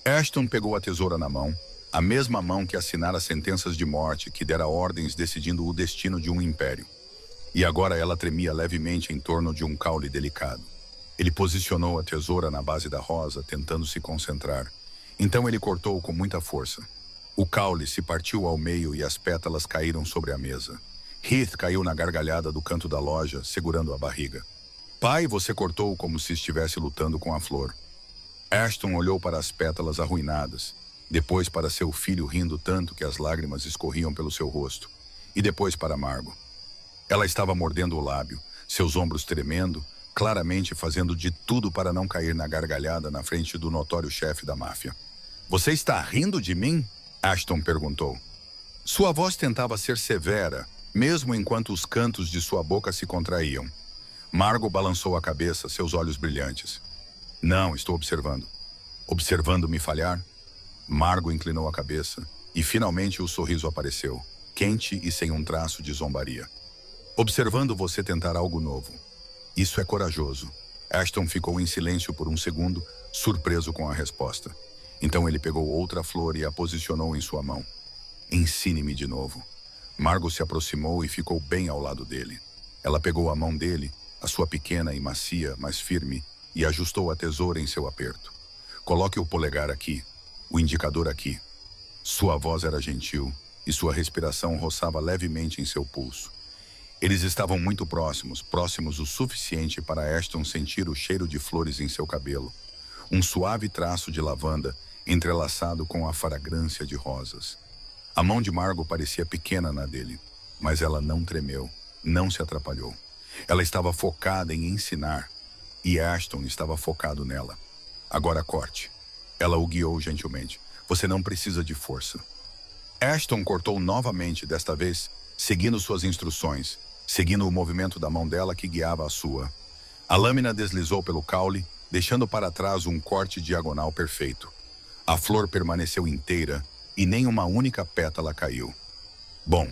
Ashton pegou a tesoura na mão, a mesma mão que assinara sentenças de morte, que dera ordens decidindo o destino de um império. E agora ela tremia levemente em torno de um caule delicado. Ele posicionou a tesoura na base da rosa, tentando se concentrar. Então ele cortou com muita força. O caule se partiu ao meio e as pétalas caíram sobre a mesa. Heath caiu na gargalhada do canto da loja, segurando a barriga. Pai, você cortou como se estivesse lutando com a flor. Ashton olhou para as pétalas arruinadas, depois para seu filho rindo tanto que as lágrimas escorriam pelo seu rosto, e depois para Margot. Ela estava mordendo o lábio, seus ombros tremendo, claramente fazendo de tudo para não cair na gargalhada na frente do notório chefe da máfia. Você está rindo de mim? Ashton perguntou. Sua voz tentava ser severa, mesmo enquanto os cantos de sua boca se contraíam. Margot balançou a cabeça, seus olhos brilhantes. Não, estou observando. Observando-me falhar? Margot inclinou a cabeça, e finalmente o sorriso apareceu, quente e sem um traço de zombaria. Observando você tentar algo novo. Isso é corajoso. Ashton ficou em silêncio por um segundo, surpreso com a resposta. Então ele pegou outra flor e a posicionou em sua mão. Ensine-me de novo. Margot se aproximou e ficou bem ao lado dele. Ela pegou a mão dele, a sua pequena e macia, mas firme, e ajustou a tesoura em seu aperto. Coloque o polegar aqui, o indicador aqui. Sua voz era gentil e sua respiração roçava levemente em seu pulso. Eles estavam muito próximos o suficiente para Ashton sentir o cheiro de flores em seu cabelo. Um suave traço de lavanda entrelaçado com a fragrância de rosas. A mão de Margot parecia pequena na dele, mas ela não tremeu, não se atrapalhou. Ela estava focada em ensinar, e Ashton estava focado nela. Agora corte. Ela o guiou gentilmente. Você não precisa de força. Ashton cortou novamente, desta vez, seguindo suas instruções, seguindo o movimento da mão dela que guiava a sua. A lâmina deslizou pelo caule, deixando para trás um corte diagonal perfeito. A flor permaneceu inteira, e nem uma única pétala caiu. Bom,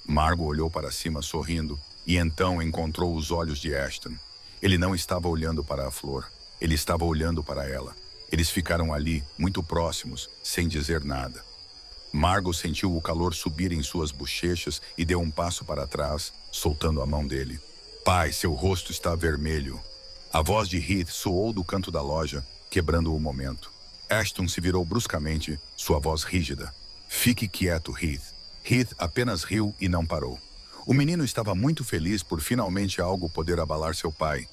Margot olhou para cima sorrindo e então encontrou os olhos de Ashton. Ele não estava olhando para a flor, ele estava olhando para ela. Eles ficaram ali, muito próximos, sem dizer nada. Margot sentiu o calor subir em suas bochechas e deu um passo para trás, soltando a mão dele. Pai, seu rosto está vermelho. A voz de Heath soou do canto da loja, quebrando o momento. Ashton se virou bruscamente, sua voz rígida. Fique quieto, Heath. Heath apenas riu e não parou. O menino estava muito feliz por finalmente algo poder abalar seu pai.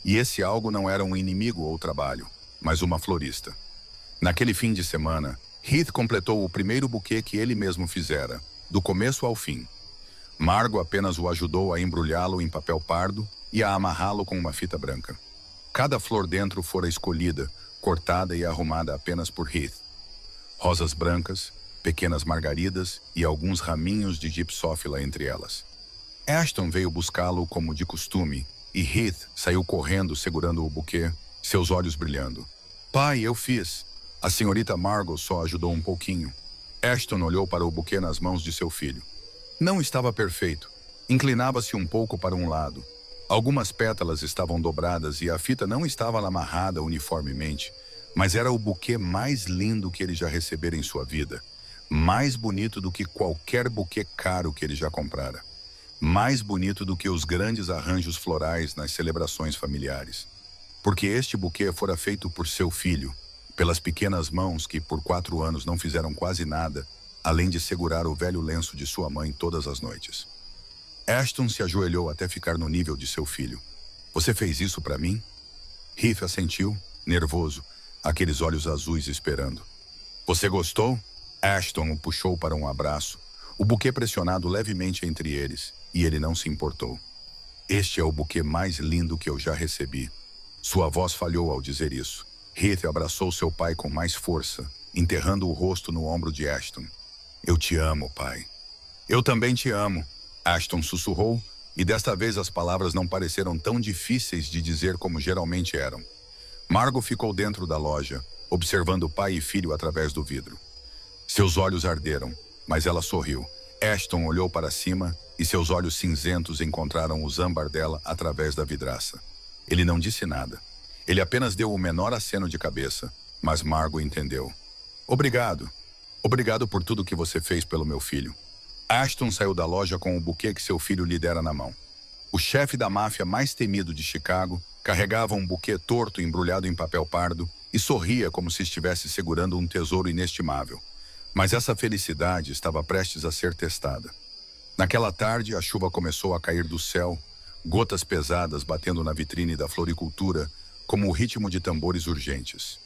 E esse algo não era um inimigo ou trabalho, mas uma florista. Naquele fim de semana, Heath completou o primeiro buquê que ele mesmo fizera, do começo ao fim. Margot apenas o ajudou a embrulhá-lo em papel pardo e a amarrá-lo com uma fita branca. Cada flor dentro fora escolhida, cortada e arrumada apenas por Heath. Rosas brancas, pequenas margaridas e alguns raminhos de gipsófila entre elas. Ashton veio buscá-lo como de costume e Heath saiu correndo segurando o buquê, seus olhos brilhando. Pai, eu fiz. A senhorita Margot só ajudou um pouquinho. Ashton olhou para o buquê nas mãos de seu filho. Não estava perfeito. Inclinava-se um pouco para um lado. Algumas pétalas estavam dobradas e a fita não estava amarrada uniformemente, mas era o buquê mais lindo que ele já recebera em sua vida. Mais bonito do que qualquer buquê caro que ele já comprara. Mais bonito do que os grandes arranjos florais nas celebrações familiares. Porque este buquê fora feito por seu filho, pelas pequenas mãos que por 4 anos não fizeram quase nada, além de segurar o velho lenço de sua mãe todas as noites. Ashton se ajoelhou até ficar no nível de seu filho. Você fez isso para mim? Heath assentiu, nervoso, aqueles olhos azuis esperando. Você gostou? Ashton o puxou para um abraço, o buquê pressionado levemente entre eles, e ele não se importou. Este é o buquê mais lindo que eu já recebi. Sua voz falhou ao dizer isso. Heath abraçou seu pai com mais força, enterrando o rosto no ombro de Ashton. Eu te amo, pai. Eu também te amo, Ashton sussurrou, e desta vez as palavras não pareceram tão difíceis de dizer como geralmente eram. Margot ficou dentro da loja, observando pai e filho através do vidro. Seus olhos arderam, mas ela sorriu. Ashton olhou para cima e seus olhos cinzentos encontraram o âmbar dela através da vidraça. Ele não disse nada. Ele apenas deu o menor aceno de cabeça, mas Margot entendeu. Obrigado. Obrigado por tudo que você fez pelo meu filho. Ashton saiu da loja com o buquê que seu filho lhe dera na mão. O chefe da máfia mais temido de Chicago carregava um buquê torto embrulhado em papel pardo e sorria como se estivesse segurando um tesouro inestimável. Mas essa felicidade estava prestes a ser testada. Naquela tarde, a chuva começou a cair do céu, gotas pesadas batendo na vitrine da floricultura, como o ritmo de tambores urgentes.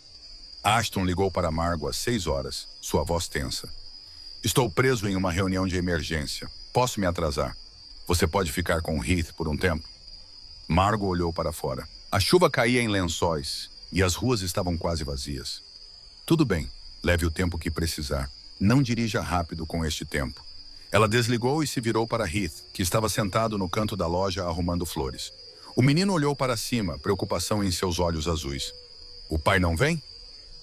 Ashton ligou para Margot às 6 horas, sua voz tensa. Estou preso em uma reunião de emergência. Posso me atrasar? Você pode ficar com Heath por um tempo? Margot olhou para fora. A chuva caía em lençóis e as ruas estavam quase vazias. Tudo bem, leve o tempo que precisar. Não dirija rápido com este tempo. Ela desligou e se virou para Heath, que estava sentado no canto da loja arrumando flores. O menino olhou para cima, preocupação em seus olhos azuis. O pai não vem?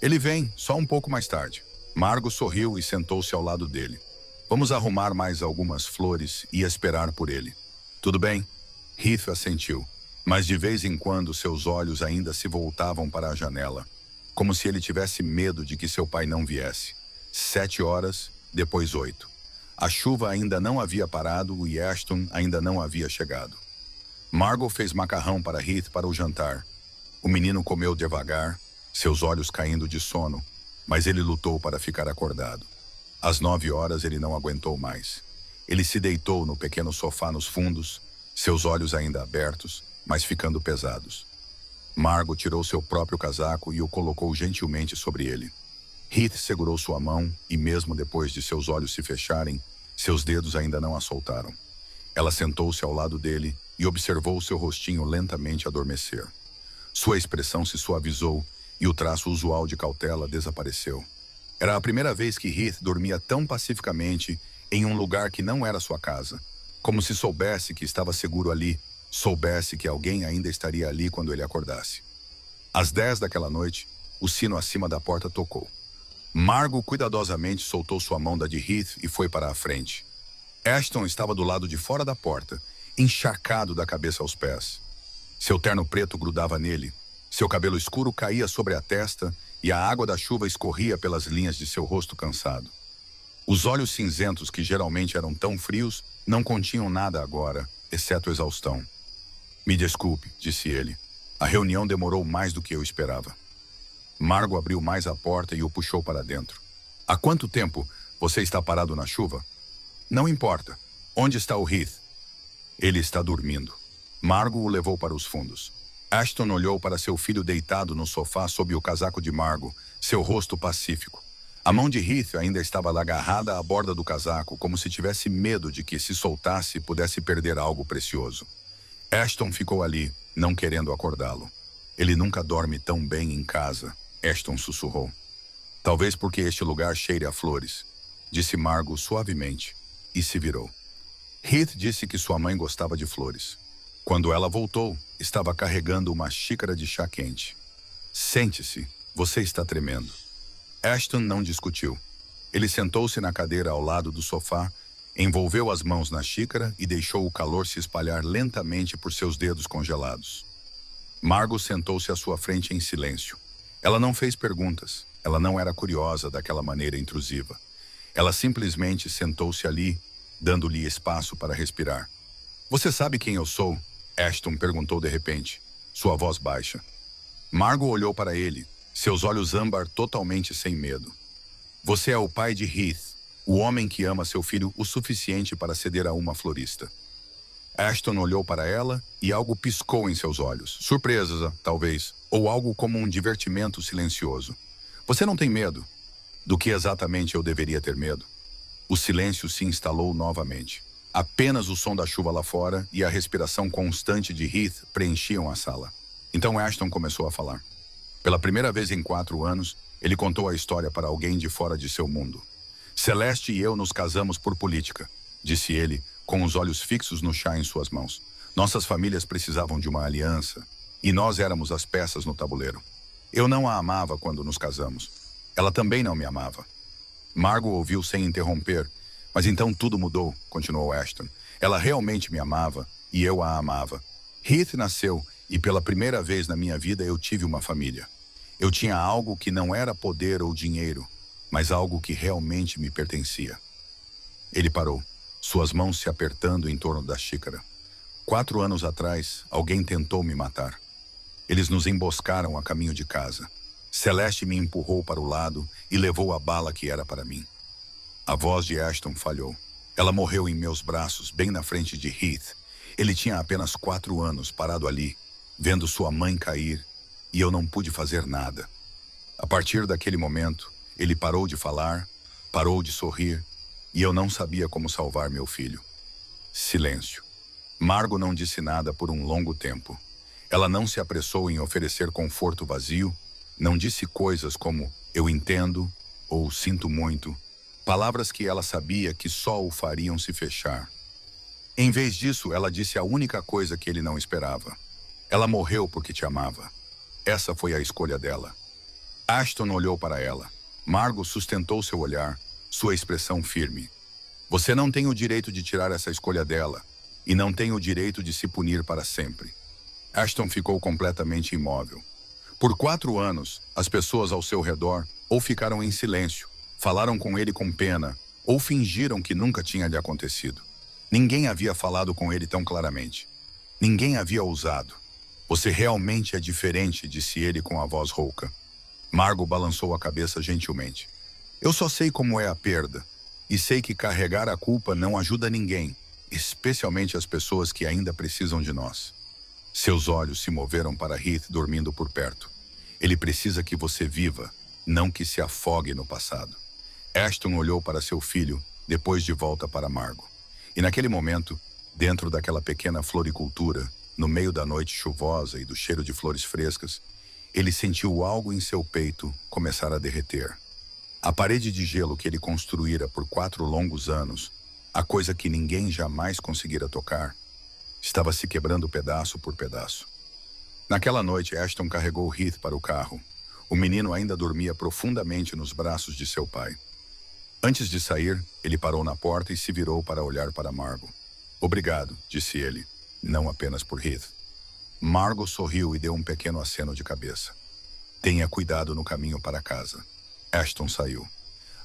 Ele vem, só um pouco mais tarde. Margot sorriu e sentou-se ao lado dele. Vamos arrumar mais algumas flores e esperar por ele. Tudo bem? Heath assentiu, mas de vez em quando seus olhos ainda se voltavam para a janela, como se ele tivesse medo de que seu pai não viesse. 7 horas, depois 8. A chuva ainda não havia parado e Ashton ainda não havia chegado. Margot fez macarrão para Heath para o jantar. O menino comeu devagar, seus olhos caindo de sono, mas ele lutou para ficar acordado. Às 9 horas ele não aguentou mais. Ele se deitou no pequeno sofá nos fundos, seus olhos ainda abertos, mas ficando pesados. Margot tirou seu próprio casaco e o colocou gentilmente sobre ele. Heath segurou sua mão e mesmo depois de seus olhos se fecharem, seus dedos ainda não a soltaram. Ela sentou-se ao lado dele e observou seu rostinho lentamente adormecer. Sua expressão se suavizou e o traço usual de cautela desapareceu. Era a primeira vez que Heath dormia tão pacificamente em um lugar que não era sua casa, como se soubesse que estava seguro ali, soubesse que alguém ainda estaria ali quando ele acordasse. Às 10 daquela noite, o sino acima da porta tocou. Margot cuidadosamente soltou sua mão da de Heath e foi para a frente. Ashton estava do lado de fora da porta, encharcado da cabeça aos pés. Seu terno preto grudava nele, seu cabelo escuro caía sobre a testa e a água da chuva escorria pelas linhas de seu rosto cansado. Os olhos cinzentos, que geralmente eram tão frios, não continham nada agora, exceto exaustão. Me desculpe, disse ele. A reunião demorou mais do que eu esperava. Margot abriu mais a porta e o puxou para dentro. Há quanto tempo você está parado na chuva? Não importa. Onde está o Heath? Ele está dormindo. Margot o levou para os fundos. Ashton olhou para seu filho deitado no sofá sob o casaco de Margot, seu rosto pacífico. A mão de Heath ainda estava agarrada à borda do casaco, como se tivesse medo de que, se soltasse, pudesse perder algo precioso. Ashton ficou ali, não querendo acordá-lo. Ele nunca dorme tão bem em casa, Ashton sussurrou. Talvez porque este lugar cheire a flores, disse Margot suavemente, e se virou. Heath disse que sua mãe gostava de flores. Quando ela voltou, estava carregando uma xícara de chá quente. Sente-se, você está tremendo. Ashton não discutiu. Ele sentou-se na cadeira ao lado do sofá, envolveu as mãos na xícara e deixou o calor se espalhar lentamente por seus dedos congelados. Margot sentou-se à sua frente em silêncio. Ela não fez perguntas. Ela não era curiosa daquela maneira intrusiva. Ela simplesmente sentou-se ali, dando-lhe espaço para respirar. Você sabe quem eu sou? Ashton perguntou de repente, sua voz baixa. Margot olhou para ele, seus olhos âmbar totalmente sem medo. Você é o pai de Heath, o homem que ama seu filho o suficiente para ceder a uma florista. Ashton olhou para ela e algo piscou em seus olhos. Surpresa, talvez, ou algo como um divertimento silencioso. Você não tem medo? Do que exatamente eu deveria ter medo? O silêncio se instalou novamente. Apenas o som da chuva lá fora e a respiração constante de Heath preenchiam a sala. Então Ashton começou a falar. Pela primeira vez em 4 anos, ele contou a história para alguém de fora de seu mundo. Celeste e eu nos casamos por política, disse ele, com os olhos fixos no chá em suas mãos. Nossas famílias precisavam de uma aliança, e nós éramos as peças no tabuleiro. Eu não a amava quando nos casamos. Ela também não me amava. Margot ouviu sem interromper. Mas então tudo mudou, continuou Ashton. Ela realmente me amava, e eu a amava. Heath nasceu, e pela primeira vez na minha vida eu tive uma família. Eu tinha algo que não era poder ou dinheiro, mas algo que realmente me pertencia. Ele parou, suas mãos se apertando em torno da xícara. 4 anos atrás, alguém tentou me matar. Eles nos emboscaram a caminho de casa. Celeste me empurrou para o lado e levou a bala que era para mim. A voz de Ashton falhou. Ela morreu em meus braços, bem na frente de Heath. Ele tinha apenas 4 anos, parado ali, vendo sua mãe cair, e eu não pude fazer nada. A partir daquele momento, ele parou de falar, parou de sorrir, e eu não sabia como salvar meu filho. Silêncio. Margot não disse nada por um longo tempo. Ela não se apressou em oferecer conforto vazio, não disse coisas como eu entendo ou sinto muito, palavras que ela sabia que só o fariam se fechar. Em vez disso, ela disse a única coisa que ele não esperava. Ela morreu porque te amava. Essa foi a escolha dela. Ashton olhou para ela. Margot sustentou seu olhar, sua expressão firme. Você não tem o direito de tirar essa escolha dela, e não tem o direito de se punir para sempre. Ashton ficou completamente imóvel. Por 4 anos, as pessoas ao seu redor ou ficaram em silêncio, falaram com ele com pena, ou fingiram que nunca tinha lhe acontecido. Ninguém havia falado com ele tão claramente. Ninguém havia ousado. Você realmente é diferente, disse ele com a voz rouca. Margot balançou a cabeça gentilmente. Eu só sei como é a perda, e sei que carregar a culpa não ajuda ninguém, especialmente as pessoas que ainda precisam de nós. Seus olhos se moveram para Heath dormindo por perto. Ele precisa que você viva, não que se afogue no passado. Ashton olhou para seu filho, depois de volta para Margot. E naquele momento, dentro daquela pequena floricultura, no meio da noite chuvosa e do cheiro de flores frescas, ele sentiu algo em seu peito começar a derreter. A parede de gelo que ele construíra por 4 longos anos, a coisa que ninguém jamais conseguira tocar, estava se quebrando pedaço por pedaço. Naquela noite, Ashton carregou Heath para o carro. O menino ainda dormia profundamente nos braços de seu pai. Antes de sair, ele parou na porta e se virou para olhar para Margot. Obrigado, disse ele, não apenas por Heath. Margot sorriu e deu um pequeno aceno de cabeça. Tenha cuidado no caminho para casa. Ashton saiu.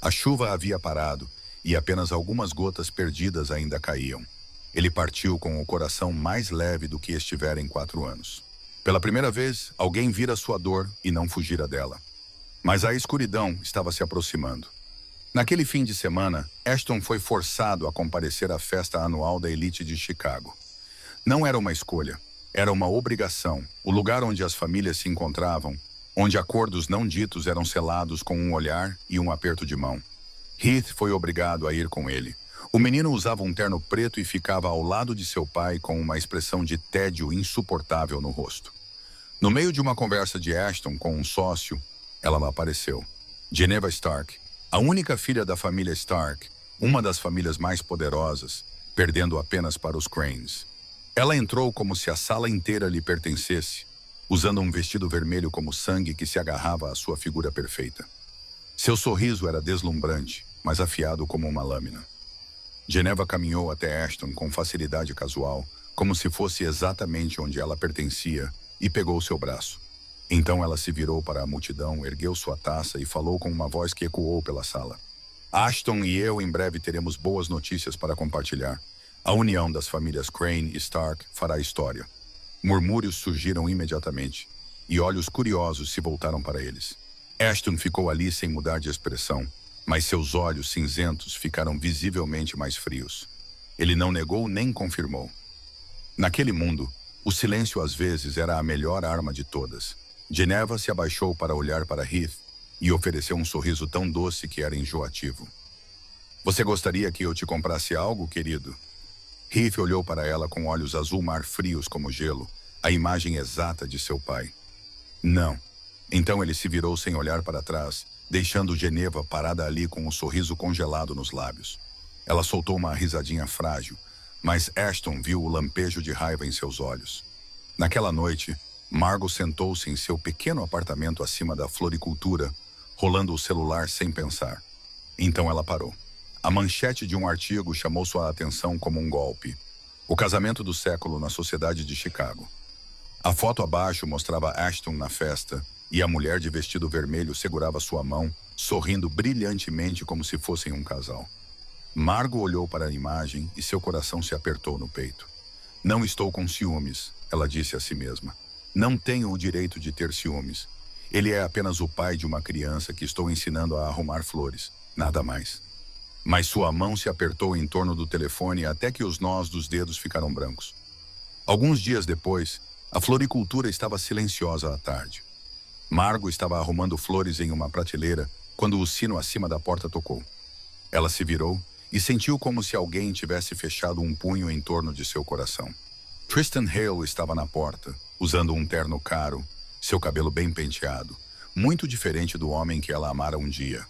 A chuva havia parado e apenas algumas gotas perdidas ainda caíam. Ele partiu com o coração mais leve do que estivera em 4 anos. Pela primeira vez, alguém vira sua dor e não fugira dela. Mas a escuridão estava se aproximando. Naquele fim de semana, Ashton foi forçado a comparecer à festa anual da elite de Chicago. Não era uma escolha, era uma obrigação, o lugar onde as famílias se encontravam, onde acordos não ditos eram selados com um olhar e um aperto de mão. Heath foi obrigado a ir com ele. O menino usava um terno preto e ficava ao lado de seu pai com uma expressão de tédio insuportável no rosto. No meio de uma conversa de Ashton com um sócio, ela apareceu. Geneva Stark, a única filha da família Stark, uma das famílias mais poderosas, perdendo apenas para os Cranes. Ela entrou como se a sala inteira lhe pertencesse, usando um vestido vermelho como sangue que se agarrava à sua figura perfeita. Seu sorriso era deslumbrante, mas afiado como uma lâmina. Geneva caminhou até Ashton com facilidade casual, como se fosse exatamente onde ela pertencia, e pegou seu braço. Então ela se virou para a multidão, ergueu sua taça e falou com uma voz que ecoou pela sala. Ashton e eu em breve teremos boas notícias para compartilhar. A união das famílias Crane e Stark fará história. Murmúrios surgiram imediatamente, e olhos curiosos se voltaram para eles. Ashton ficou ali sem mudar de expressão, mas seus olhos cinzentos ficaram visivelmente mais frios. Ele não negou nem confirmou. Naquele mundo, o silêncio às vezes era a melhor arma de todas. Geneva se abaixou para olhar para Heath e ofereceu um sorriso tão doce que era enjoativo. Você gostaria que eu te comprasse algo, querido? Heath olhou para ela com olhos azul-mar frios como gelo, a imagem exata de seu pai. Não. Então ele se virou sem olhar para trás, deixando Geneva parada ali com um sorriso congelado nos lábios. Ela soltou uma risadinha frágil, mas Ashton viu o lampejo de raiva em seus olhos. Naquela noite, Margot sentou-se em seu pequeno apartamento acima da floricultura, rolando o celular sem pensar. Então ela parou. A manchete de um artigo chamou sua atenção como um golpe. O casamento do século na sociedade de Chicago. A foto abaixo mostrava Ashton na festa e a mulher de vestido vermelho segurava sua mão, sorrindo brilhantemente como se fossem um casal. Margot olhou para a imagem e seu coração se apertou no peito. Não estou com ciúmes, ela disse a si mesma. Não tenho o direito de ter ciúmes. Ele é apenas o pai de uma criança que estou ensinando a arrumar flores, nada mais. Mas sua mão se apertou em torno do telefone até que os nós dos dedos ficaram brancos. Alguns dias depois, a floricultura estava silenciosa à tarde. Margot estava arrumando flores em uma prateleira quando o sino acima da porta tocou. Ela se virou e sentiu como se alguém tivesse fechado um punho em torno de seu coração. Tristan Hale estava na porta, usando um terno caro, seu cabelo bem penteado, muito diferente do homem que ela amara um dia.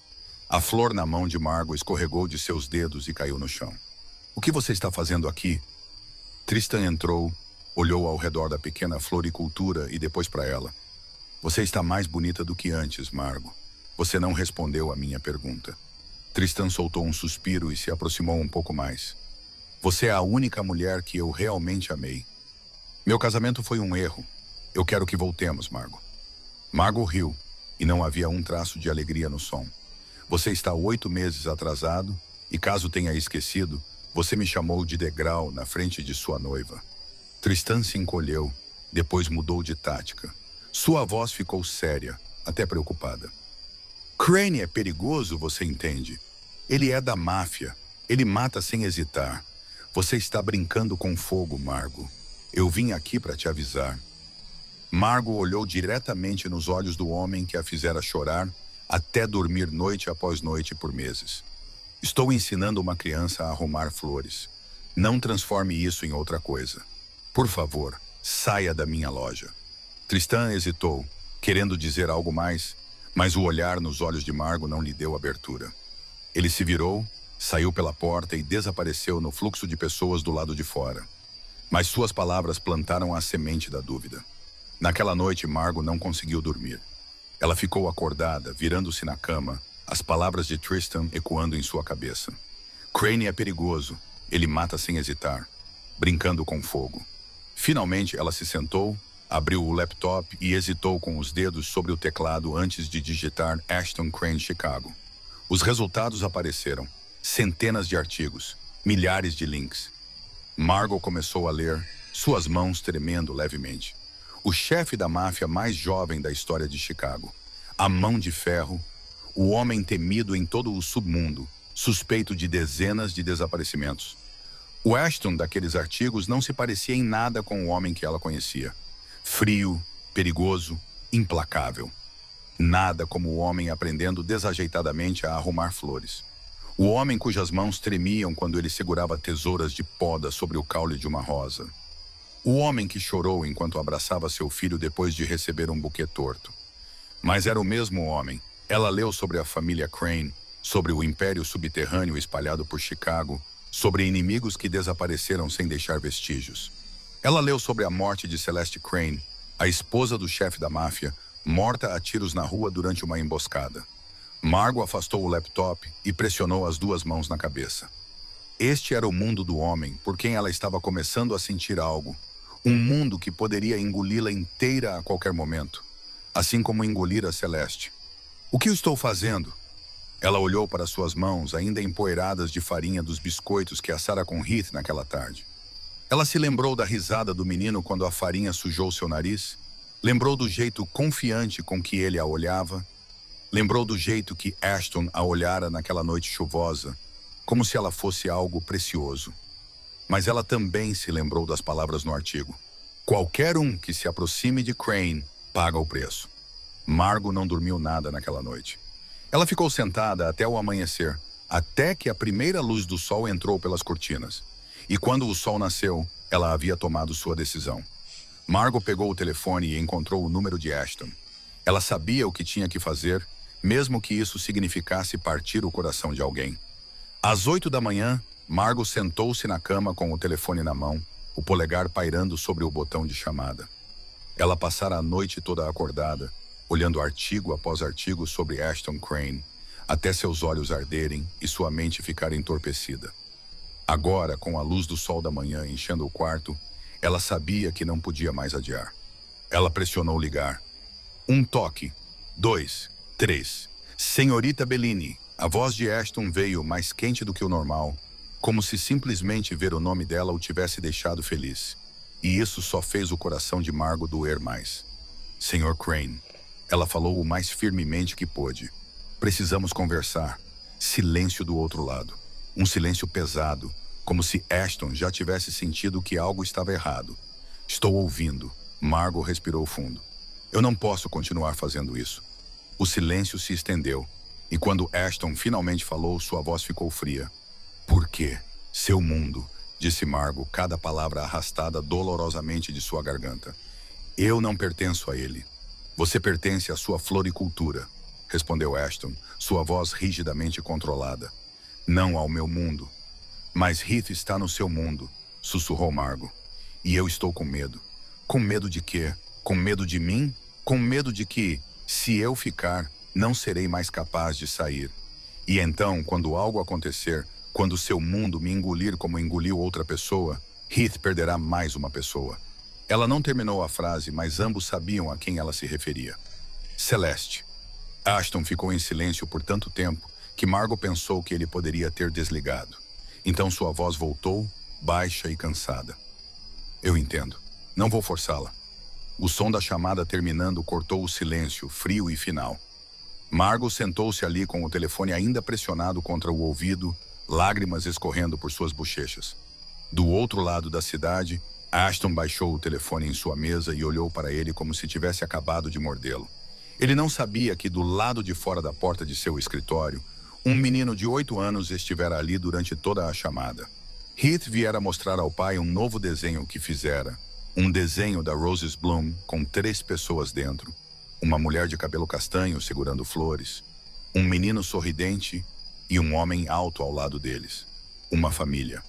A flor na mão de Margot escorregou de seus dedos e caiu no chão. O que você está fazendo aqui? Tristan entrou, olhou ao redor da pequena floricultura e depois para ela. Você está mais bonita do que antes, Margot. Você não respondeu à minha pergunta. Tristan soltou um suspiro e se aproximou um pouco mais. Você é a única mulher que eu realmente amei. Meu casamento foi um erro. Eu quero que voltemos, Margot. Margot riu, e não havia um traço de alegria no som. Você está 8 meses atrasado, e caso tenha esquecido, você me chamou de degrau na frente de sua noiva. Tristan se encolheu, depois mudou de tática. Sua voz ficou séria, até preocupada. Crane é perigoso, você entende? Ele é da máfia. Ele mata sem hesitar. Você está brincando com fogo, Margot. Eu vim aqui para te avisar. Margot olhou diretamente nos olhos do homem que a fizera chorar até dormir noite após noite por meses. Estou ensinando uma criança a arrumar flores. Não transforme isso em outra coisa. Por favor, saia da minha loja. Tristan hesitou, querendo dizer algo mais, mas o olhar nos olhos de Margot não lhe deu abertura. Ele se virou, saiu pela porta e desapareceu no fluxo de pessoas do lado de fora. Mas suas palavras plantaram a semente da dúvida. Naquela noite, Margot não conseguiu dormir. Ela ficou acordada, virando-se na cama, as palavras de Tristan ecoando em sua cabeça. Crane é perigoso, ele mata sem hesitar, brincando com fogo. Finalmente ela se sentou, abriu o laptop e hesitou com os dedos sobre o teclado antes de digitar Ashton Crane Chicago. Os resultados apareceram, centenas de artigos, milhares de links. Margot começou a ler, suas mãos tremendo levemente. O chefe da máfia mais jovem da história de Chicago. A mão de ferro, o homem temido em todo o submundo, suspeito de dezenas de desaparecimentos. O Ashton daqueles artigos não se parecia em nada com o homem que ela conhecia. Frio, perigoso, implacável. Nada como o homem aprendendo desajeitadamente a arrumar flores. O homem cujas mãos tremiam quando ele segurava tesouras de poda sobre o caule de uma rosa. O homem que chorou enquanto abraçava seu filho depois de receber um buquê torto. Mas era o mesmo homem. Ela leu sobre a família Crane, sobre o império subterrâneo espalhado por Chicago, sobre inimigos que desapareceram sem deixar vestígios. Ela leu sobre a morte de Celeste Crane, a esposa do chefe da máfia, morta a tiros na rua durante uma emboscada. Margot afastou o laptop e pressionou as duas mãos na cabeça. Este era o mundo do homem por quem ela estava começando a sentir algo. Um mundo que poderia engoli-la inteira a qualquer momento, assim como engolir a Celeste. O que eu estou fazendo? Ela olhou para suas mãos, ainda empoeiradas de farinha dos biscoitos que assara com Heath naquela tarde. Ela se lembrou da risada do menino quando a farinha sujou seu nariz, lembrou do jeito confiante com que ele a olhava, lembrou do jeito que Ashton a olhara naquela noite chuvosa, como se ela fosse algo precioso. Mas ela também se lembrou das palavras no artigo. Qualquer um que se aproxime de Crane paga o preço. Margot não dormiu nada naquela noite. Ela ficou sentada até o amanhecer, até que a primeira luz do sol entrou pelas cortinas. E quando o sol nasceu, ela havia tomado sua decisão. Margot pegou o telefone e encontrou o número de Ashton. Ela sabia o que tinha que fazer, mesmo que isso significasse partir o coração de alguém. Às 8 da manhã, Margot sentou-se na cama com o telefone na mão, o polegar pairando sobre o botão de chamada. Ela passara a noite toda acordada, olhando artigo após artigo sobre Ashton Crane, até seus olhos arderem e sua mente ficar entorpecida. Agora, com a luz do sol da manhã enchendo o quarto, ela sabia que não podia mais adiar. Ela pressionou ligar. 1 toque. 2, 3. Senhorita Bellini. A voz de Ashton veio mais quente do que o normal, como se simplesmente ver o nome dela o tivesse deixado feliz. E isso só fez o coração de Margot doer mais. Senhor Crane. Ela falou o mais firmemente que pôde. Precisamos conversar. Silêncio do outro lado. Um silêncio pesado, como se Ashton já tivesse sentido que algo estava errado. Estou ouvindo. Margot respirou fundo. Eu não posso continuar fazendo isso. O silêncio se estendeu, e quando Ashton finalmente falou, sua voz ficou fria. Por quê? Seu mundo, disse Margot, cada palavra arrastada dolorosamente de sua garganta. Eu não pertenço a ele. Você pertence à sua floricultura, respondeu Ashton, sua voz rigidamente controlada. Não ao meu mundo. Mas Heath está no seu mundo, sussurrou Margot. E eu estou com medo. Com medo de quê? Com medo de mim? Com medo de que, se eu ficar, não serei mais capaz de sair. E então, quando algo acontecer, quando seu mundo me engolir como engoliu outra pessoa, Heath perderá mais uma pessoa. Ela não terminou a frase, mas ambos sabiam a quem ela se referia. Celeste. Ashton ficou em silêncio por tanto tempo que Margot pensou que ele poderia ter desligado. Então sua voz voltou, baixa e cansada. Eu entendo. Não vou forçá-la. O som da chamada terminando cortou o silêncio, frio e final. Margot sentou-se ali com o telefone ainda pressionado contra o ouvido, lágrimas escorrendo por suas bochechas. Do outro lado da cidade, Ashton baixou o telefone em sua mesa e olhou para ele como se tivesse acabado de mordê-lo. Ele não sabia que do lado de fora da porta de seu escritório, um menino de 8 anos estivera ali durante toda a chamada. Heath viera mostrar ao pai um novo desenho que fizera. Um desenho da Roses Bloom com 3 pessoas dentro. Uma mulher de cabelo castanho segurando flores. Um menino sorridente e um homem alto ao lado deles. Uma família.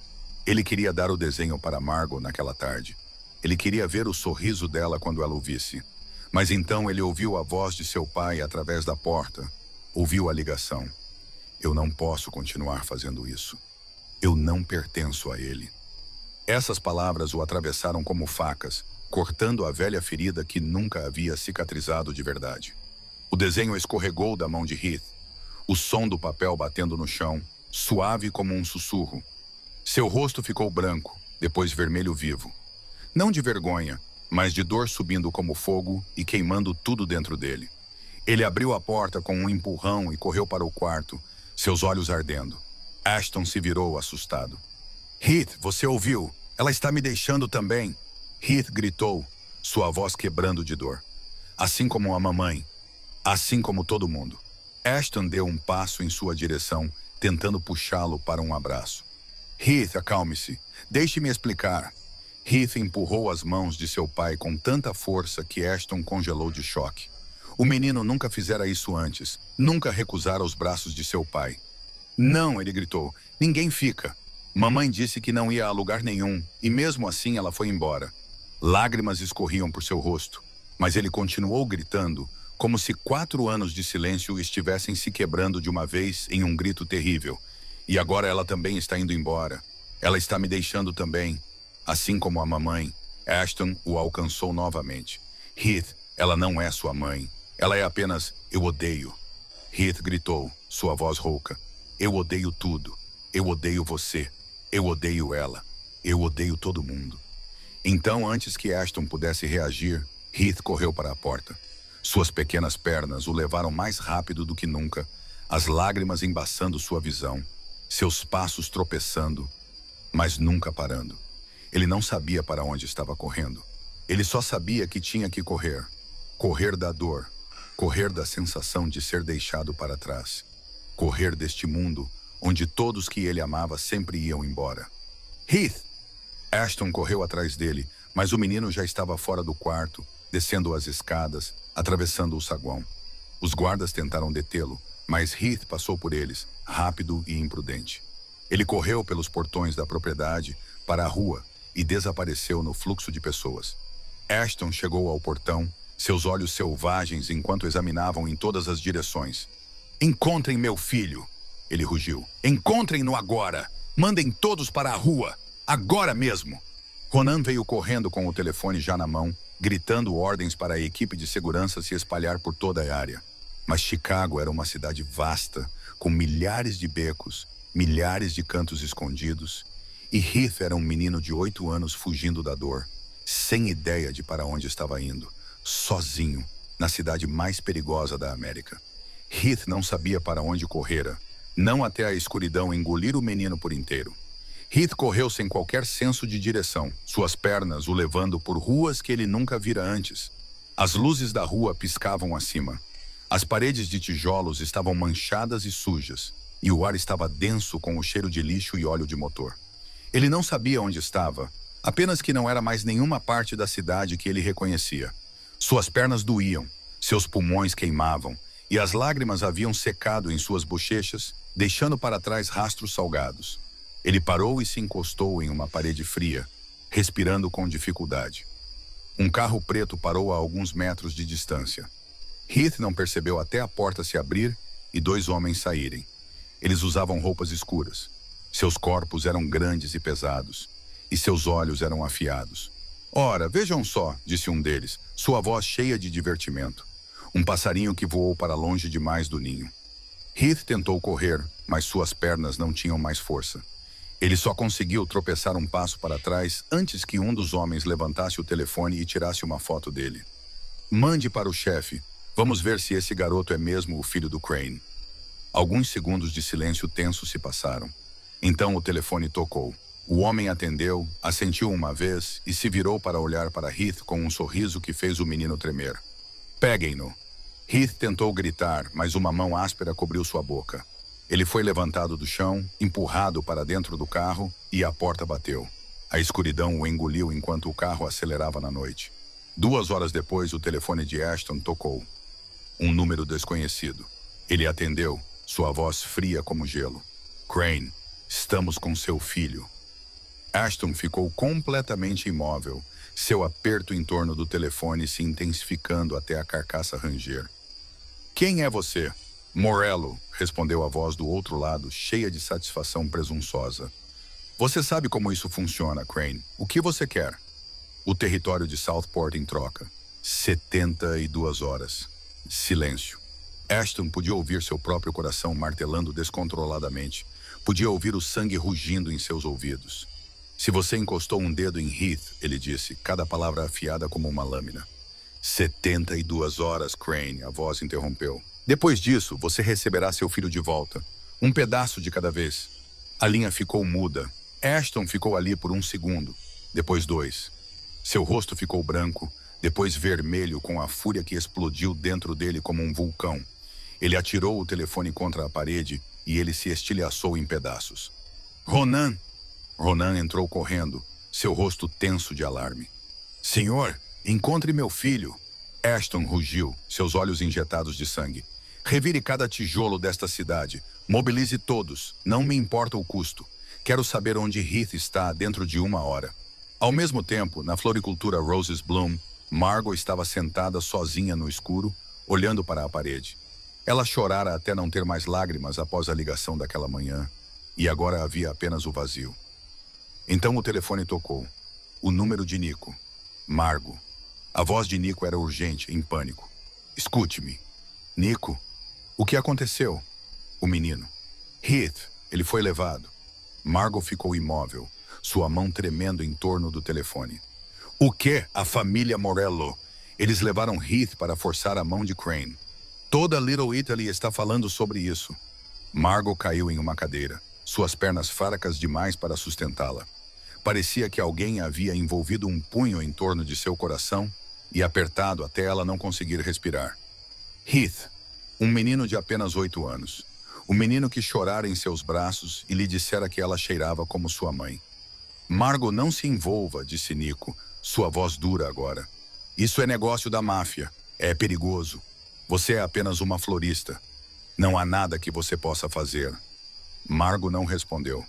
Ele queria dar o desenho para Margot naquela tarde. Ele queria ver o sorriso dela quando ela o visse. Mas então ele ouviu a voz de seu pai através da porta. Ouviu a ligação. Eu não posso continuar fazendo isso. Eu não pertenço a ele. Essas palavras o atravessaram como facas, cortando a velha ferida que nunca havia cicatrizado de verdade. O desenho escorregou da mão de Heath, o som do papel batendo no chão, suave como um sussurro. Seu rosto ficou branco, depois vermelho vivo. Não de vergonha, mas de dor subindo como fogo e queimando tudo dentro dele. Ele abriu a porta com um empurrão e correu para o quarto, seus olhos ardendo. Ashton se virou assustado. Heath, você ouviu? Ela está me deixando também. Heath gritou, sua voz quebrando de dor. Assim como a mamãe. Assim como todo mundo. Ashton deu um passo em sua direção, tentando puxá-lo para um abraço. Heath, acalme-se. Deixe-me explicar. Heath empurrou as mãos de seu pai com tanta força que Ashton congelou de choque. O menino nunca fizera isso antes. Nunca recusara os braços de seu pai. Não, ele gritou. Ninguém fica. Mamãe disse que não ia a lugar nenhum, e mesmo assim ela foi embora. Lágrimas escorriam por seu rosto, mas ele continuou gritando, como se 4 anos de silêncio estivessem se quebrando de uma vez em um grito terrível. E agora ela também está indo embora. Ela está me deixando também. Assim como a mamãe, Ashton o alcançou novamente. Heath, ela não é sua mãe. Ela é apenas, eu odeio. Heath gritou, sua voz rouca. Eu odeio tudo. Eu odeio você. Eu odeio ela. Eu odeio todo mundo. Então, antes que Ashton pudesse reagir, Heath correu para a porta. Suas pequenas pernas o levaram mais rápido do que nunca, as lágrimas embaçando sua visão, seus passos tropeçando, mas nunca parando. Ele não sabia para onde estava correndo. Ele só sabia que tinha que correr. Correr da dor. Correr da sensação de ser deixado para trás. Correr deste mundo onde todos que ele amava sempre iam embora. Heath! Ashton correu atrás dele, mas o menino já estava fora do quarto, descendo as escadas, atravessando o saguão. Os guardas tentaram detê-lo, mas Heath passou por eles, rápido e imprudente. Ele correu pelos portões da propriedade para a rua e desapareceu no fluxo de pessoas. Ashton chegou ao portão, seus olhos selvagens enquanto examinavam em todas as direções. Encontrem meu filho! Ele rugiu. Encontrem-no agora! Mandem todos para a rua! Agora mesmo! Ronan veio correndo com o telefone já na mão, gritando ordens para a equipe de segurança se espalhar por toda a área. Mas Chicago era uma cidade vasta, com milhares de becos, milhares de cantos escondidos, e Heath era um menino de 8 anos fugindo da dor, sem ideia de para onde estava indo, sozinho, na cidade mais perigosa da América. Heath não sabia para onde correra, não até a escuridão engolir o menino por inteiro. Heath correu sem qualquer senso de direção, suas pernas o levando por ruas que ele nunca vira antes. As luzes da rua piscavam acima. As paredes de tijolos estavam manchadas e sujas, e o ar estava denso com o cheiro de lixo e óleo de motor. Ele não sabia onde estava, apenas que não era mais nenhuma parte da cidade que ele reconhecia. Suas pernas doíam, seus pulmões queimavam, e as lágrimas haviam secado em suas bochechas, deixando para trás rastros salgados. Ele parou e se encostou em uma parede fria, respirando com dificuldade. Um carro preto parou a alguns metros de distância. Heath não percebeu até a porta se abrir e 2 homens saírem. Eles usavam roupas escuras. Seus corpos eram grandes e pesados, e seus olhos eram afiados. Ora, vejam só, disse um deles, sua voz cheia de divertimento. Um passarinho que voou para longe demais do ninho. Heath tentou correr, mas suas pernas não tinham mais força. Ele só conseguiu tropeçar um passo para trás antes que um dos homens levantasse o telefone e tirasse uma foto dele. Mande para o chefe. Vamos ver se esse garoto é mesmo o filho do Crane. Alguns segundos de silêncio tenso se passaram. Então o telefone tocou. O homem atendeu, assentiu uma vez e se virou para olhar para Heath com um sorriso que fez o menino tremer. Peguem-no. Heath tentou gritar, mas uma mão áspera cobriu sua boca. Ele foi levantado do chão, empurrado para dentro do carro e a porta bateu. A escuridão o engoliu enquanto o carro acelerava na noite. 2 horas depois, o telefone de Ashton tocou. Um número desconhecido. Ele atendeu, sua voz fria como gelo. Crane, estamos com seu filho. Ashton ficou completamente imóvel, seu aperto em torno do telefone se intensificando até a carcaça ranger. Quem é você? Morello, respondeu a voz do outro lado, cheia de satisfação presunçosa. Você sabe como isso funciona, Crane. O que você quer? O território de Southport em troca. 72 horas. Silêncio. Ashton podia ouvir seu próprio coração martelando descontroladamente. Podia ouvir o sangue rugindo em seus ouvidos. Se você encostou um dedo em Heath, ele disse, cada palavra afiada como uma lâmina. 72 horas, Crane, a voz interrompeu. Depois disso, você receberá seu filho de volta. Um pedaço de cada vez. A linha ficou muda. Ashton ficou ali por um segundo, depois 2. Seu rosto ficou branco, depois vermelho com a fúria que explodiu dentro dele como um vulcão. Ele atirou o telefone contra a parede e ele se estilhaçou em pedaços. Ronan! Ronan entrou correndo, seu rosto tenso de alarme. Senhor, encontre meu filho! Ashton rugiu, seus olhos injetados de sangue. Revire cada tijolo desta cidade. Mobilize todos. Não me importa o custo. Quero saber onde Heath está dentro de 1 hora. Ao mesmo tempo, na floricultura Roses Bloom, Margot estava sentada sozinha no escuro, olhando para a parede. Ela chorara até não ter mais lágrimas após a ligação daquela manhã, e agora havia apenas o vazio. Então o telefone tocou. O número de Nico. Margot. A voz de Nico era urgente, em pânico. Escute-me. Nico? O que aconteceu? O menino. Heath. Ele foi levado. Margot ficou imóvel, sua mão tremendo em torno do telefone. O quê? A família Morello. Eles levaram Heath para forçar a mão de Crane. Toda Little Italy está falando sobre isso. Margot caiu em uma cadeira, suas pernas fracas demais para sustentá-la. Parecia que alguém havia envolvido um punho em torno de seu coração e apertado até ela não conseguir respirar. Heath, um menino de apenas 8 anos. O menino que chorara em seus braços e lhe dissera que ela cheirava como sua mãe. Margot, não se envolva, disse Nico, sua voz dura agora. Isso é negócio da máfia. É perigoso. Você é apenas uma florista. Não há nada que você possa fazer. Margot não respondeu.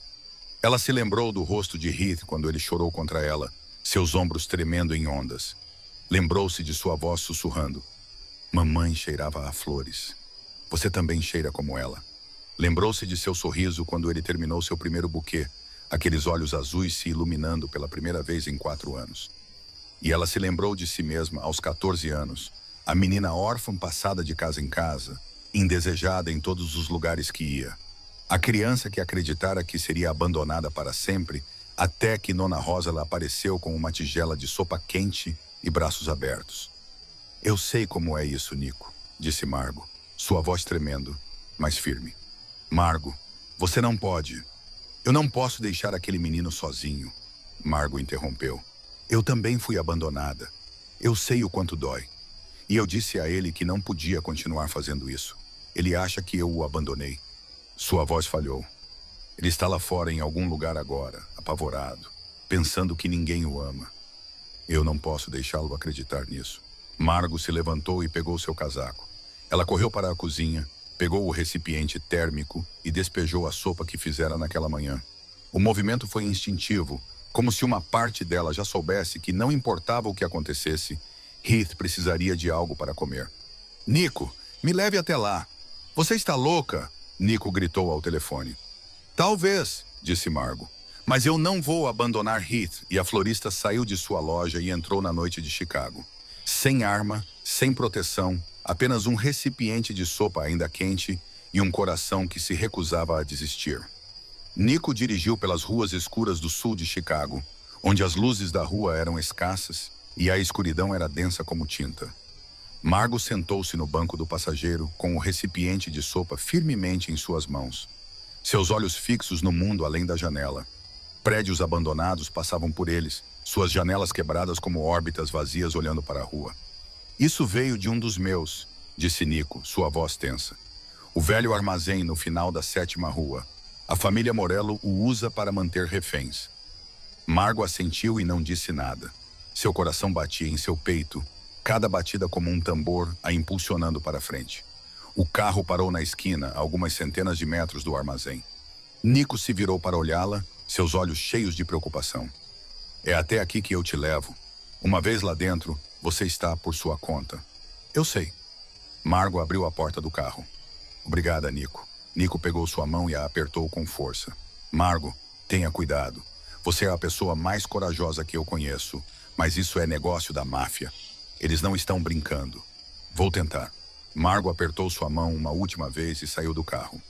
Ela se lembrou do rosto de Heath quando ele chorou contra ela, seus ombros tremendo em ondas. Lembrou-se de sua voz sussurrando. Mamãe cheirava a flores. Você também cheira como ela. Lembrou-se de seu sorriso quando ele terminou seu primeiro buquê, aqueles olhos azuis se iluminando pela primeira vez em 4 anos. E ela se lembrou de si mesma aos 14 anos, a menina órfã passada de casa em casa, indesejada em todos os lugares que ia. A criança que acreditara que seria abandonada para sempre, até que Nona Rosa lhe apareceu com uma tigela de sopa quente e braços abertos. Eu sei como é isso, Nico, disse Margot, sua voz tremendo, mas firme. Margot, você não pode. Eu não posso deixar aquele menino sozinho. Margot interrompeu. Eu também fui abandonada. Eu sei o quanto dói. E eu disse a ele que não podia continuar fazendo isso. Ele acha que eu o abandonei. Sua voz falhou. Ele está lá fora em algum lugar agora, apavorado, pensando que ninguém o ama. Eu não posso deixá-lo acreditar nisso. Margot se levantou e pegou seu casaco. Ela correu para a cozinha, pegou o recipiente térmico e despejou a sopa que fizera naquela manhã. O movimento foi instintivo, como se uma parte dela já soubesse que não importava o que acontecesse, Heath precisaria de algo para comer. Nico, me leve até lá. Você está louca? Nico gritou ao telefone. Talvez, disse Margot. Mas eu não vou abandonar Heath. E a florista saiu de sua loja e entrou na noite de Chicago. Sem arma, sem proteção, apenas um recipiente de sopa ainda quente e um coração que se recusava a desistir. Nico dirigiu pelas ruas escuras do sul de Chicago, onde as luzes da rua eram escassas e a escuridão era densa como tinta. Margot sentou-se no banco do passageiro com o recipiente de sopa firmemente em suas mãos. Seus olhos fixos no mundo além da janela. Prédios abandonados passavam por eles, suas janelas quebradas como órbitas vazias olhando para a rua. Isso veio de um dos meus, disse Nico, sua voz tensa. O velho armazém no final da 7ª rua. A família Morello o usa para manter reféns. Margot assentiu e não disse nada. Seu coração batia em seu peito, cada batida como um tambor a impulsionando para frente. O carro parou na esquina, a algumas centenas de metros do armazém. Nico se virou para olhá-la, seus olhos cheios de preocupação. É até aqui que eu te levo. Uma vez lá dentro, você está por sua conta. Eu sei. Margo abriu a porta do carro. Obrigada, Nico. Nico pegou sua mão e a apertou com força. Margo, tenha cuidado. Você é a pessoa mais corajosa que eu conheço, mas isso é negócio da máfia. Eles não estão brincando. Vou tentar. Margo apertou sua mão uma última vez e saiu do carro.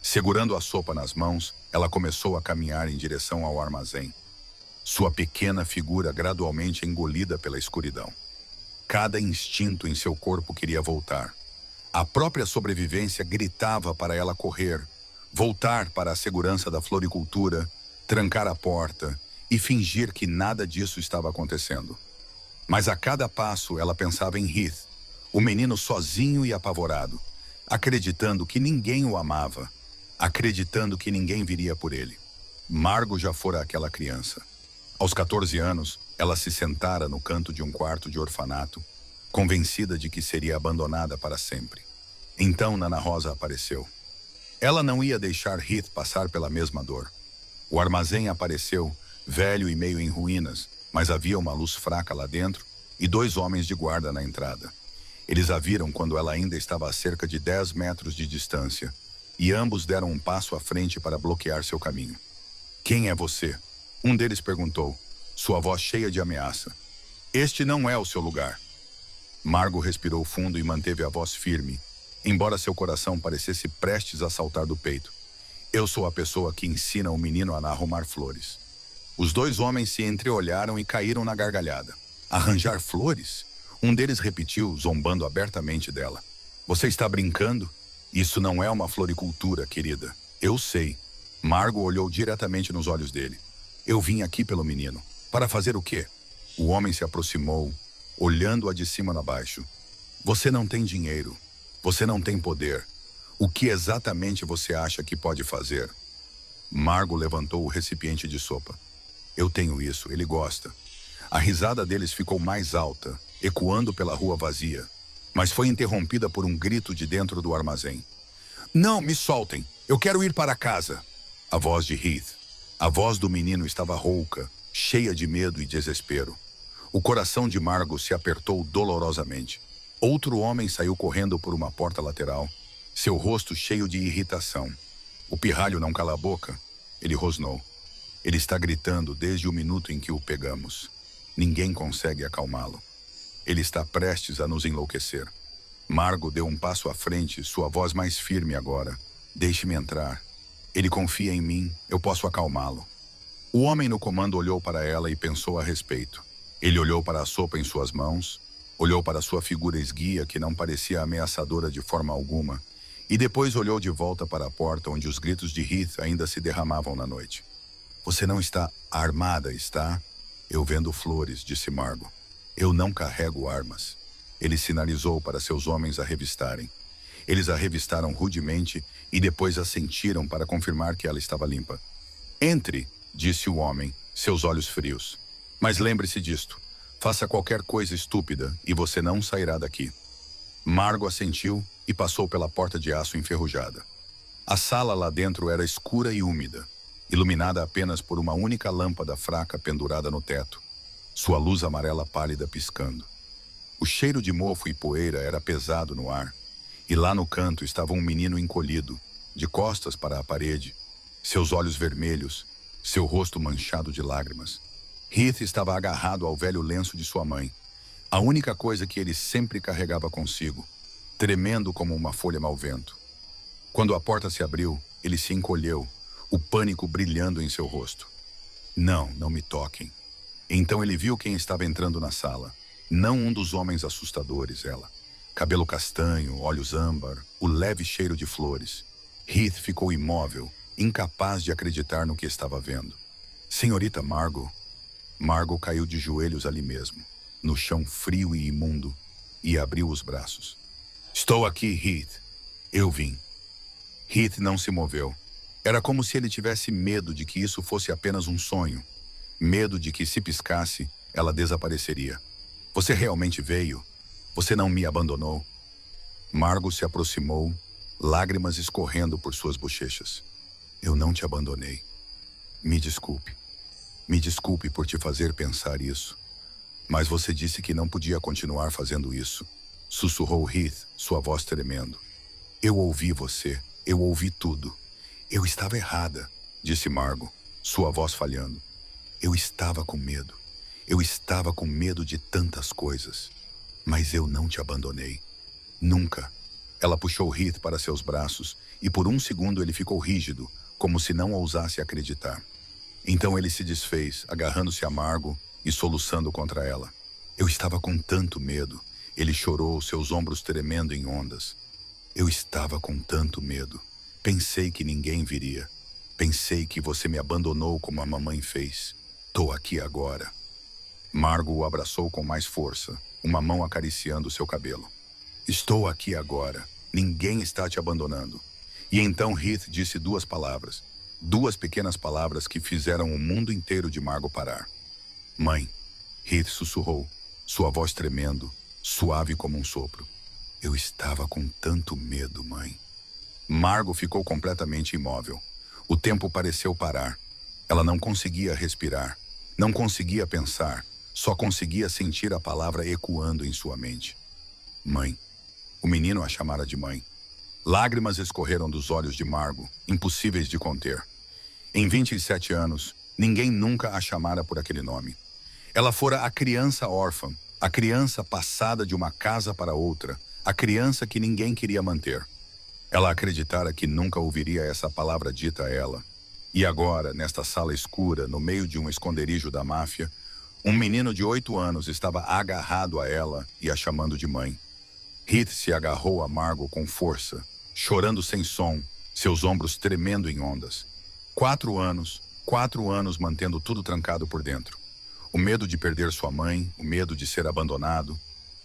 Segurando a sopa nas mãos, ela começou a caminhar em direção ao armazém. Sua pequena figura gradualmente engolida pela escuridão. Cada instinto em seu corpo queria voltar. A própria sobrevivência gritava para ela correr, voltar para a segurança da floricultura, trancar a porta e fingir que nada disso estava acontecendo. Mas a cada passo ela pensava em Heath, o menino sozinho e apavorado, acreditando que ninguém o amava, acreditando que ninguém viria por ele. Margo já fora aquela criança. Aos 14 anos, ela se sentara no canto de um quarto de orfanato, convencida de que seria abandonada para sempre. Então Nana Rosa apareceu. Ela não ia deixar Heath passar pela mesma dor. O armazém apareceu, velho e meio em ruínas, mas havia uma luz fraca lá dentro e 2 homens de guarda na entrada. Eles a viram quando ela ainda estava a cerca de 10 metros de distância, e ambos deram um passo à frente para bloquear seu caminho. Quem é você? Um deles perguntou, sua voz cheia de ameaça. Este não é o seu lugar. Margo respirou fundo e manteve a voz firme, embora seu coração parecesse prestes a saltar do peito. Eu sou a pessoa que ensina o menino a arrumar flores. Os 2 homens se entreolharam e caíram na gargalhada. Arranjar flores? Um deles repetiu, zombando abertamente dela. Você está brincando? Isso não é uma floricultura, querida. Eu sei. Margo olhou diretamente nos olhos dele. Eu vim aqui pelo menino. Para fazer o quê? O homem se aproximou, olhando-a de cima a baixo. Você não tem dinheiro. Você não tem poder. O que exatamente você acha que pode fazer? Margo levantou o recipiente de sopa. Eu tenho isso, ele gosta. A risada deles ficou mais alta, ecoando pela rua vazia, mas foi interrompida por um grito de dentro do armazém. Não, me soltem! Eu quero ir para casa! A voz de Heath. A voz do menino estava rouca, cheia de medo e desespero. O coração de Margo se apertou dolorosamente. Outro homem saiu correndo por uma porta lateral, seu rosto cheio de irritação. O pirralho não cala a boca. Ele rosnou. Ele está gritando desde o minuto em que o pegamos. Ninguém consegue acalmá-lo. Ele está prestes a nos enlouquecer. Margo deu um passo à frente, sua voz mais firme agora. Deixe-me entrar. Ele confia em mim, eu posso acalmá-lo. O homem no comando olhou para ela e pensou a respeito. Ele olhou para a sopa em suas mãos, olhou para sua figura esguia que não parecia ameaçadora de forma alguma, e depois olhou de volta para a porta onde os gritos de Heath ainda se derramavam na noite. Você não está armada, está? Eu vendo flores, disse Margo. Eu não carrego armas. Ele sinalizou para seus homens a revistarem. Eles a revistaram rudemente e depois a sentiram para confirmar que ela estava limpa. Entre, disse o homem, seus olhos frios. Mas lembre-se disto. Faça qualquer coisa estúpida e você não sairá daqui. Margo assentiu e passou pela porta de aço enferrujada. A sala lá dentro era escura e úmida, iluminada apenas por uma única lâmpada fraca pendurada no teto, sua luz amarela pálida piscando. O cheiro de mofo e poeira era pesado no ar, e lá no canto estava um menino encolhido, de costas para a parede, seus olhos vermelhos, seu rosto manchado de lágrimas. Heath estava agarrado ao velho lenço de sua mãe, a única coisa que ele sempre carregava consigo, tremendo como uma folha mau vento. Quando a porta se abriu, ele se encolheu, o pânico brilhando em seu rosto. Não, não me toquem. Então ele viu quem estava entrando na sala. Não um dos homens assustadores, ela. Cabelo castanho, olhos âmbar, o leve cheiro de flores. Heath ficou imóvel, incapaz de acreditar no que estava vendo. Senhorita Margo. Margo caiu de joelhos ali mesmo, no chão frio e imundo, e abriu os braços. Estou aqui, Heath. Eu vim. Heath não se moveu. Era como se ele tivesse medo de que isso fosse apenas um sonho. Medo de que, se piscasse, ela desapareceria. Você realmente veio? Você não me abandonou? Margo se aproximou, lágrimas escorrendo por suas bochechas. Eu não te abandonei. Me desculpe. Me desculpe por te fazer pensar isso. Mas você disse que não podia continuar fazendo isso, sussurrou Heath, sua voz tremendo. Eu ouvi você, eu ouvi tudo. Eu estava errada, disse Margot, sua voz falhando. Eu estava com medo. Eu estava com medo de tantas coisas. Mas eu não te abandonei. Nunca. Ela puxou Heath para seus braços e por um segundo ele ficou rígido, como se não ousasse acreditar. Então ele se desfez, agarrando-se a Margot e soluçando contra ela. Eu estava com tanto medo. Ele chorou, seus ombros tremendo em ondas. Eu estava com tanto medo. Pensei que ninguém viria. Pensei que você me abandonou como a mamãe fez. Tô aqui agora. Margot o abraçou com mais força, uma mão acariciando seu cabelo. Estou aqui agora. Ninguém está te abandonando. E então Heath disse duas palavras. Duas pequenas palavras que fizeram o mundo inteiro de Margot parar. Mãe, Heath sussurrou, sua voz tremendo, suave como um sopro. Eu estava com tanto medo, mãe. Margot ficou completamente imóvel. O tempo pareceu parar. Ela não conseguia respirar, não conseguia pensar, só conseguia sentir a palavra ecoando em sua mente. Mãe. O menino a chamara de mãe. Lágrimas escorreram dos olhos de Margot, impossíveis de conter. Em 27 anos, ninguém nunca a chamara por aquele nome. Ela fora a criança órfã, a criança passada de uma casa para outra, a criança que ninguém queria manter. Ela acreditara que nunca ouviria essa palavra dita a ela. E agora, nesta sala escura, no meio de um esconderijo da máfia, um menino de 8 anos estava agarrado a ela e a chamando de mãe. Heath se agarrou a Margot com força, chorando sem som, seus ombros tremendo em ondas. 4 anos mantendo tudo trancado por dentro. O medo de perder sua mãe, o medo de ser abandonado,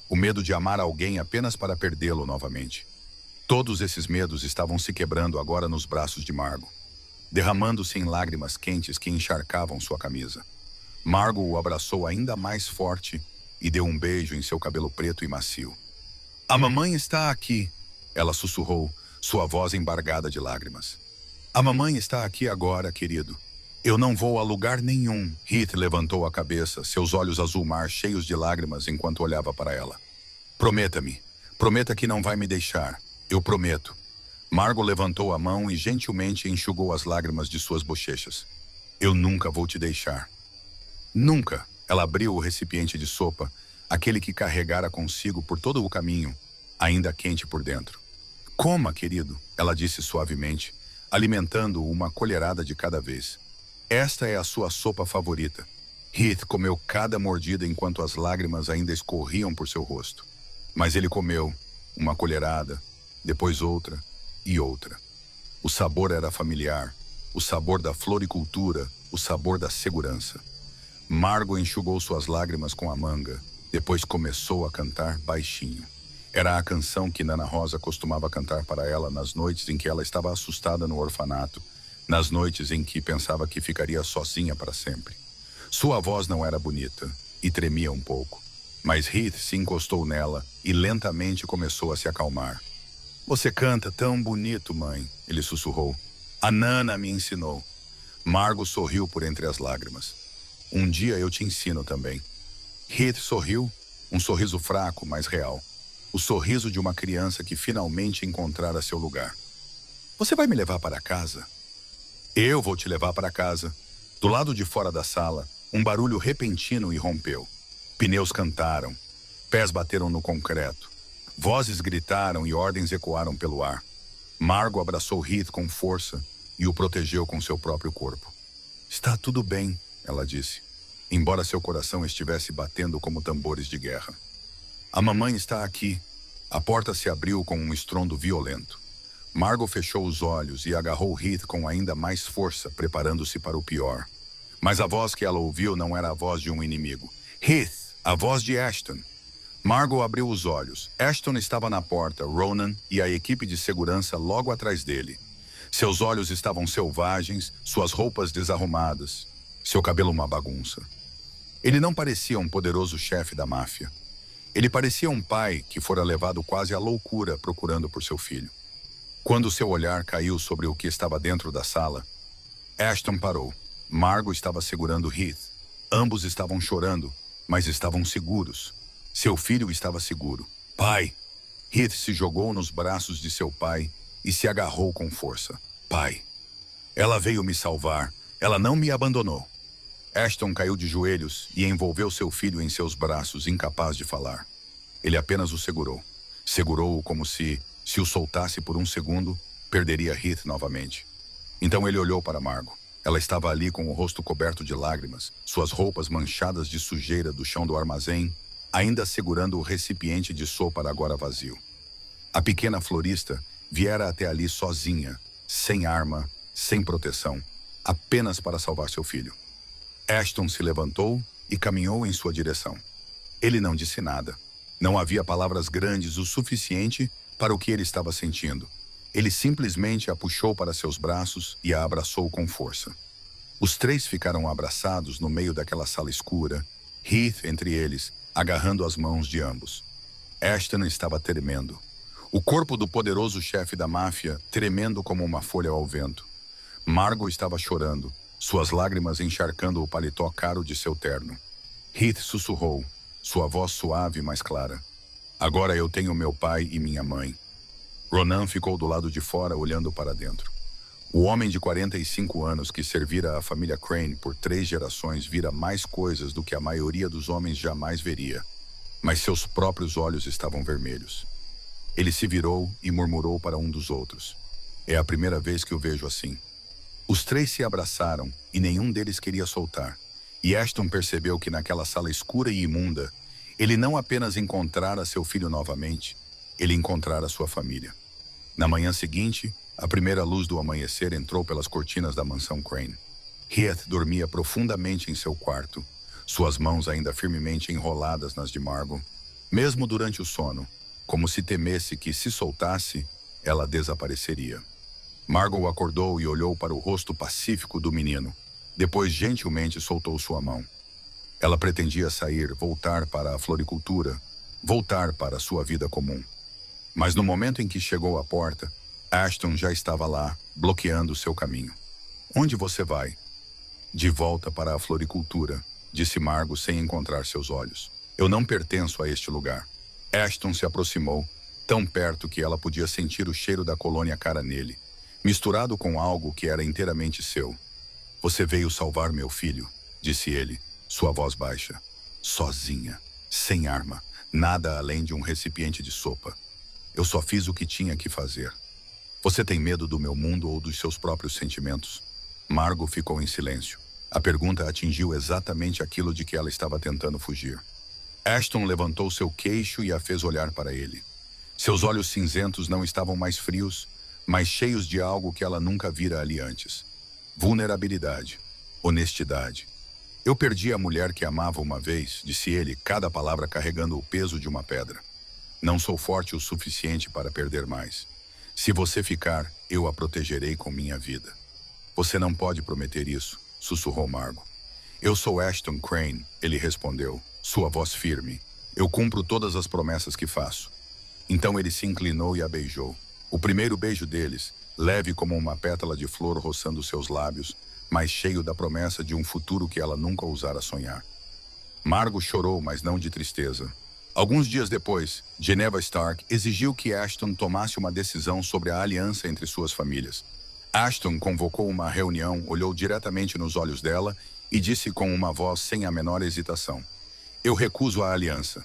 o medo de amar alguém apenas para perdê-lo novamente. Todos esses medos estavam se quebrando agora nos braços de Margot, derramando-se em lágrimas quentes que encharcavam sua camisa. Margot o abraçou ainda mais forte e deu um beijo em seu cabelo preto e macio. A mamãe está aqui, ela sussurrou, sua voz embargada de lágrimas. A mamãe está aqui agora, querido. Eu não vou a lugar nenhum. Heath levantou a cabeça, seus olhos azul mar cheios de lágrimas enquanto olhava para ela. Prometa-me. Prometa que não vai me deixar. Eu prometo. Margot levantou a mão e gentilmente enxugou as lágrimas de suas bochechas. Eu nunca vou te deixar. Nunca. Ela abriu o recipiente de sopa, aquele que carregara consigo por todo o caminho, ainda quente por dentro. Coma, querido, ela disse suavemente, alimentando-o uma colherada de cada vez. Esta é a sua sopa favorita. Heath comeu cada mordida enquanto as lágrimas ainda escorriam por seu rosto. Mas ele comeu uma colherada, depois outra e outra. O sabor era familiar, o sabor da floricultura, o sabor da segurança. Margot enxugou suas lágrimas com a manga, depois começou a cantar baixinho. Era a canção que Nana Rosa costumava cantar para ela nas noites em que ela estava assustada no orfanato, nas noites em que pensava que ficaria sozinha para sempre. Sua voz não era bonita e tremia um pouco, mas Heath se encostou nela e lentamente começou a se acalmar. Você canta tão bonito, mãe, ele sussurrou. A Nana me ensinou. Margot sorriu por entre as lágrimas. Um dia eu te ensino também. Heath sorriu, um sorriso fraco, mas real. O sorriso de uma criança que finalmente encontrara seu lugar. Você vai me levar para casa? Eu vou te levar para casa. Do lado de fora da sala, um barulho repentino irrompeu. Pneus cantaram. Pés bateram no concreto. Vozes gritaram e ordens ecoaram pelo ar. Margot abraçou Heath com força e o protegeu com seu próprio corpo. Está tudo bem, ela disse, embora seu coração estivesse batendo como tambores de guerra. A mamãe está aqui. A porta se abriu com um estrondo violento. Margot fechou os olhos e agarrou Heath com ainda mais força, preparando-se para o pior. Mas a voz que ela ouviu não era a voz de um inimigo. Heath, a voz de Ashton. Margot abriu os olhos. Ashton estava na porta, Ronan e a equipe de segurança logo atrás dele. Seus olhos estavam selvagens, suas roupas desarrumadas, seu cabelo uma bagunça. Ele não parecia um poderoso chefe da máfia. Ele parecia um pai que fora levado quase à loucura procurando por seu filho. Quando seu olhar caiu sobre o que estava dentro da sala, Ashton parou. Margot estava segurando Heath. Ambos estavam chorando, mas estavam seguros. Seu filho estava seguro. Pai! Heath se jogou nos braços de seu pai e se agarrou com força. Pai! Ela veio me salvar. Ela não me abandonou. Ashton caiu de joelhos e envolveu seu filho em seus braços, incapaz de falar. Ele apenas o segurou. Segurou-o como se o soltasse por um segundo, perderia Heath novamente. Então ele olhou para Margot. Ela estava ali com o rosto coberto de lágrimas, suas roupas manchadas de sujeira do chão do armazém, ainda segurando o recipiente de sopa agora vazio. A pequena florista viera até ali sozinha, sem arma, sem proteção, apenas para salvar seu filho. Ashton se levantou e caminhou em sua direção. Ele não disse nada. Não havia palavras grandes o suficiente para o que ele estava sentindo. Ele simplesmente a puxou para seus braços e a abraçou com força. Os três ficaram abraçados no meio daquela sala escura, Heath entre eles, agarrando as mãos de ambos. Ashton estava tremendo. O corpo do poderoso chefe da máfia tremendo como uma folha ao vento. Margot estava chorando, suas lágrimas encharcando o paletó caro de seu terno. Heath sussurrou, sua voz suave e mais clara. Agora eu tenho meu pai e minha mãe. Ronan ficou do lado de fora, olhando para dentro. O homem de 45 anos que servira a família Crane por 3 gerações vira mais coisas do que a maioria dos homens jamais veria. Mas seus próprios olhos estavam vermelhos. Ele se virou e murmurou para um dos outros. É a primeira vez que o vejo assim. Os três se abraçaram e nenhum deles queria soltar. E Ashton percebeu que naquela sala escura e imunda, ele não apenas encontrara seu filho novamente, ele encontrara sua família. Na manhã seguinte, a primeira luz do amanhecer entrou pelas cortinas da mansão Crane. Heath dormia profundamente em seu quarto, suas mãos ainda firmemente enroladas nas de Margot, mesmo durante o sono, como se temesse que, se soltasse, ela desapareceria. Margot acordou e olhou para o rosto pacífico do menino. Depois, gentilmente, soltou sua mão. Ela pretendia sair, voltar para a floricultura, voltar para sua vida comum. Mas no momento em que chegou à porta, Ashton já estava lá, bloqueando seu caminho. Onde você vai? De volta para a floricultura, disse Margot sem encontrar seus olhos. Eu não pertenço a este lugar. Ashton se aproximou, tão perto que ela podia sentir o cheiro da colônia cara nele, misturado com algo que era inteiramente seu. Você veio salvar meu filho, disse ele, sua voz baixa. Sozinha, sem arma, nada além de um recipiente de sopa. Eu só fiz o que tinha que fazer. Você tem medo do meu mundo ou dos seus próprios sentimentos? Margot ficou em silêncio. A pergunta atingiu exatamente aquilo de que ela estava tentando fugir. Ashton levantou seu queixo e a fez olhar para ele. Seus olhos cinzentos não estavam mais frios, mas cheios de algo que ela nunca vira ali antes. Vulnerabilidade, honestidade. Eu perdi a mulher que amava uma vez, disse ele, cada palavra carregando o peso de uma pedra. Não sou forte o suficiente para perder mais. Se você ficar, eu a protegerei com minha vida. Você não pode prometer isso, sussurrou Margot. Eu sou Ashton Crane, ele respondeu, sua voz firme. Eu cumpro todas as promessas que faço. Então ele se inclinou e a beijou. O primeiro beijo deles, leve como uma pétala de flor roçando seus lábios, mas cheio da promessa de um futuro que ela nunca ousara sonhar. Margot chorou, mas não de tristeza. Alguns dias depois, Geneva Stark exigiu que Ashton tomasse uma decisão sobre a aliança entre suas famílias. Ashton convocou uma reunião, olhou diretamente nos olhos dela e disse com uma voz sem a menor hesitação: Eu recuso a aliança.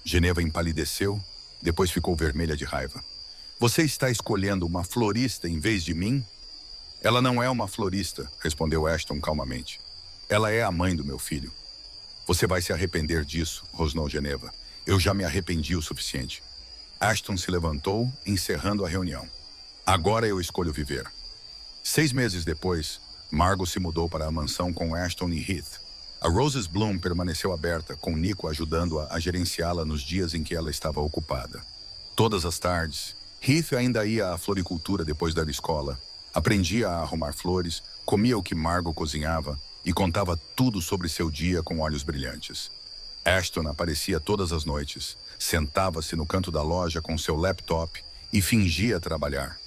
Geneva empalideceu, depois ficou vermelha de raiva. Você está escolhendo uma florista em vez de mim? Ela não é uma florista, respondeu Ashton calmamente. Ela é a mãe do meu filho. Você vai se arrepender disso, rosnou Geneva. Eu já me arrependi o suficiente. Ashton se levantou, encerrando a reunião. Agora eu escolho viver. 6 meses depois, Margot se mudou para a mansão com Ashton e Heath. A Roses Bloom permaneceu aberta, com Nico ajudando-a a gerenciá-la nos dias em que ela estava ocupada. Todas as tardes, Heath ainda ia à floricultura depois da escola, aprendia a arrumar flores, comia o que Margot cozinhava e contava tudo sobre seu dia com olhos brilhantes. Ashton aparecia todas as noites, sentava-se no canto da loja com seu laptop e fingia trabalhar.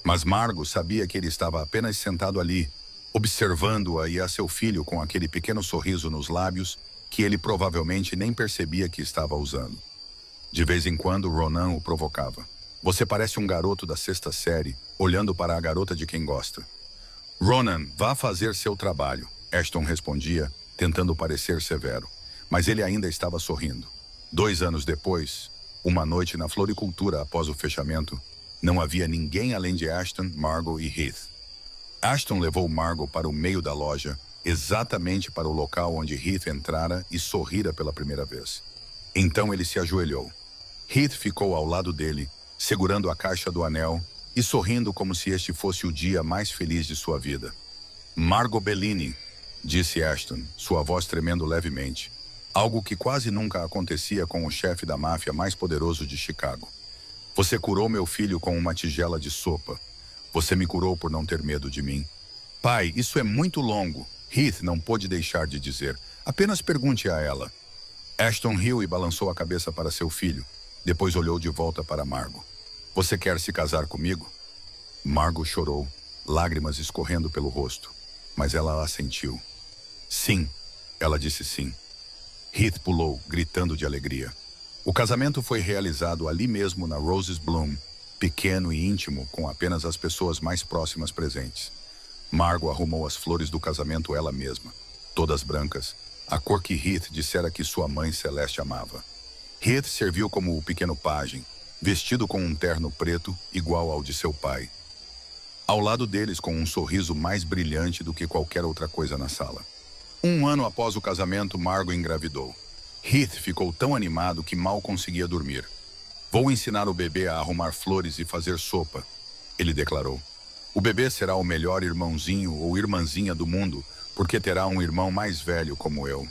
Mas Margot sabia que ele estava apenas sentado ali, observando-a e a seu filho com aquele pequeno sorriso nos lábios que ele provavelmente nem percebia que estava usando. De vez em quando, Ronan o provocava. Você parece um garoto da sexta série, olhando para a garota de quem gosta. Ronan, vá fazer seu trabalho, Ashton respondia, tentando parecer severo. Mas ele ainda estava sorrindo. 2 anos depois, uma noite na floricultura após o fechamento, não havia ninguém além de Ashton, Margot e Heath. Ashton levou Margot para o meio da loja, exatamente para o local onde Heath entrara e sorrira pela primeira vez. Então ele se ajoelhou. Heath ficou ao lado dele, segurando a caixa do anel e sorrindo como se este fosse o dia mais feliz de sua vida. Margot Bellini, disse Ashton, sua voz tremendo levemente. Algo que quase nunca acontecia com o chefe da máfia mais poderoso de Chicago. Você curou meu filho com uma tigela de sopa. Você me curou por não ter medo de mim. Pai, isso é muito longo. Heath não pôde deixar de dizer. Apenas pergunte a ela. Ashton riu e balançou a cabeça para seu filho. Depois olhou de volta para Margot. Você quer se casar comigo? Margot chorou, lágrimas escorrendo pelo rosto. Mas ela assentiu. Sim, ela disse sim. Heath pulou, gritando de alegria. O casamento foi realizado ali mesmo na Roses Bloom, pequeno e íntimo, com apenas as pessoas mais próximas presentes. Margot arrumou as flores do casamento ela mesma, todas brancas, a cor que Heath dissera que sua mãe Celeste amava. Heath serviu como o pequeno pajem, vestido com um terno preto igual ao de seu pai. Ao lado deles, com um sorriso mais brilhante do que qualquer outra coisa na sala. 1 ano após o casamento, Margot engravidou. Heath ficou tão animado que mal conseguia dormir. Vou ensinar o bebê a arrumar flores e fazer sopa, ele declarou. O bebê será o melhor irmãozinho ou irmãzinha do mundo, porque terá um irmão mais velho como eu.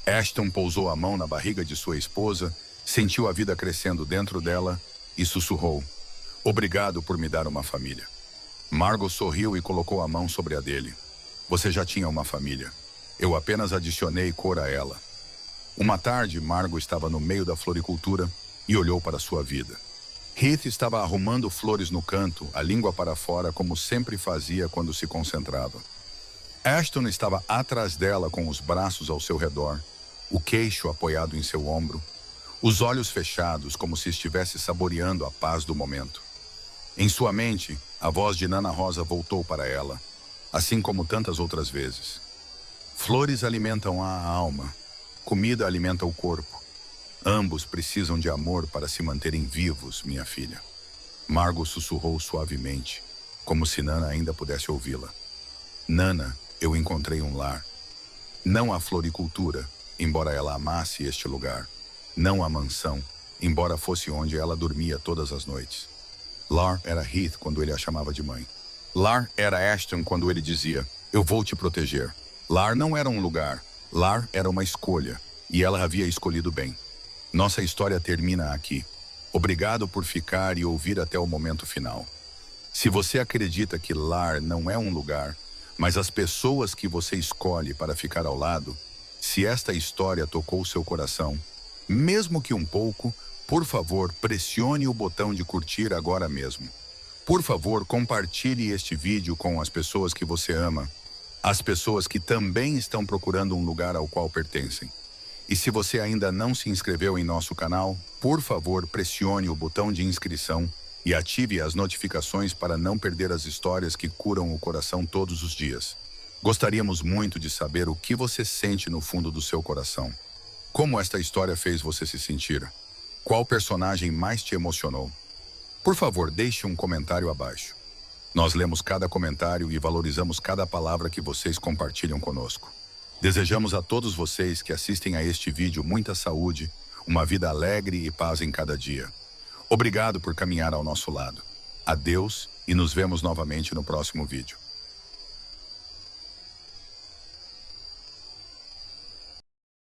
Ashton pousou a mão na barriga de sua esposa, sentiu a vida crescendo dentro dela e sussurrou. Obrigado por me dar uma família. Margot sorriu e colocou a mão sobre a dele. Você já tinha uma família. Eu apenas adicionei cor a ela. Uma tarde, Margot estava no meio da floricultura e olhou para sua vida. Heath estava arrumando flores no canto, a língua para fora, como sempre fazia quando se concentrava. Ashton estava atrás dela com os braços ao seu redor, o queixo apoiado em seu ombro, os olhos fechados como se estivesse saboreando a paz do momento. Em sua mente, a voz de Nana Rosa voltou para ela, assim como tantas outras vezes. Flores alimentam a alma, comida alimenta o corpo. Ambos precisam de amor para se manterem vivos, minha filha. Margot sussurrou suavemente, como se Nana ainda pudesse ouvi-la. Nana, eu encontrei um lar. Não a floricultura, embora ela amasse este lugar. Não a mansão, embora fosse onde ela dormia todas as noites. Lar era Heath quando ele a chamava de mãe. Lar era Ashton quando ele dizia, eu vou te proteger. Lar não era um lugar, lar era uma escolha, e ela havia escolhido bem. Nossa história termina aqui. Obrigado por ficar e ouvir até o momento final. Se você acredita que lar não é um lugar, mas as pessoas que você escolhe para ficar ao lado, se esta história tocou seu coração, mesmo que um pouco, por favor, pressione o botão de curtir agora mesmo. Por favor, compartilhe este vídeo com as pessoas que você ama, as pessoas que também estão procurando um lugar ao qual pertencem. E se você ainda não se inscreveu em nosso canal, por favor, pressione o botão de inscrição e ative as notificações para não perder as histórias que curam o coração todos os dias. Gostaríamos muito de saber o que você sente no fundo do seu coração. Como esta história fez você se sentir? Qual personagem mais te emocionou? Por favor, deixe um comentário abaixo. Nós lemos cada comentário e valorizamos cada palavra que vocês compartilham conosco. Desejamos a todos vocês que assistem a este vídeo muita saúde, uma vida alegre e paz em cada dia. Obrigado por caminhar ao nosso lado. Adeus e nos vemos novamente no próximo vídeo.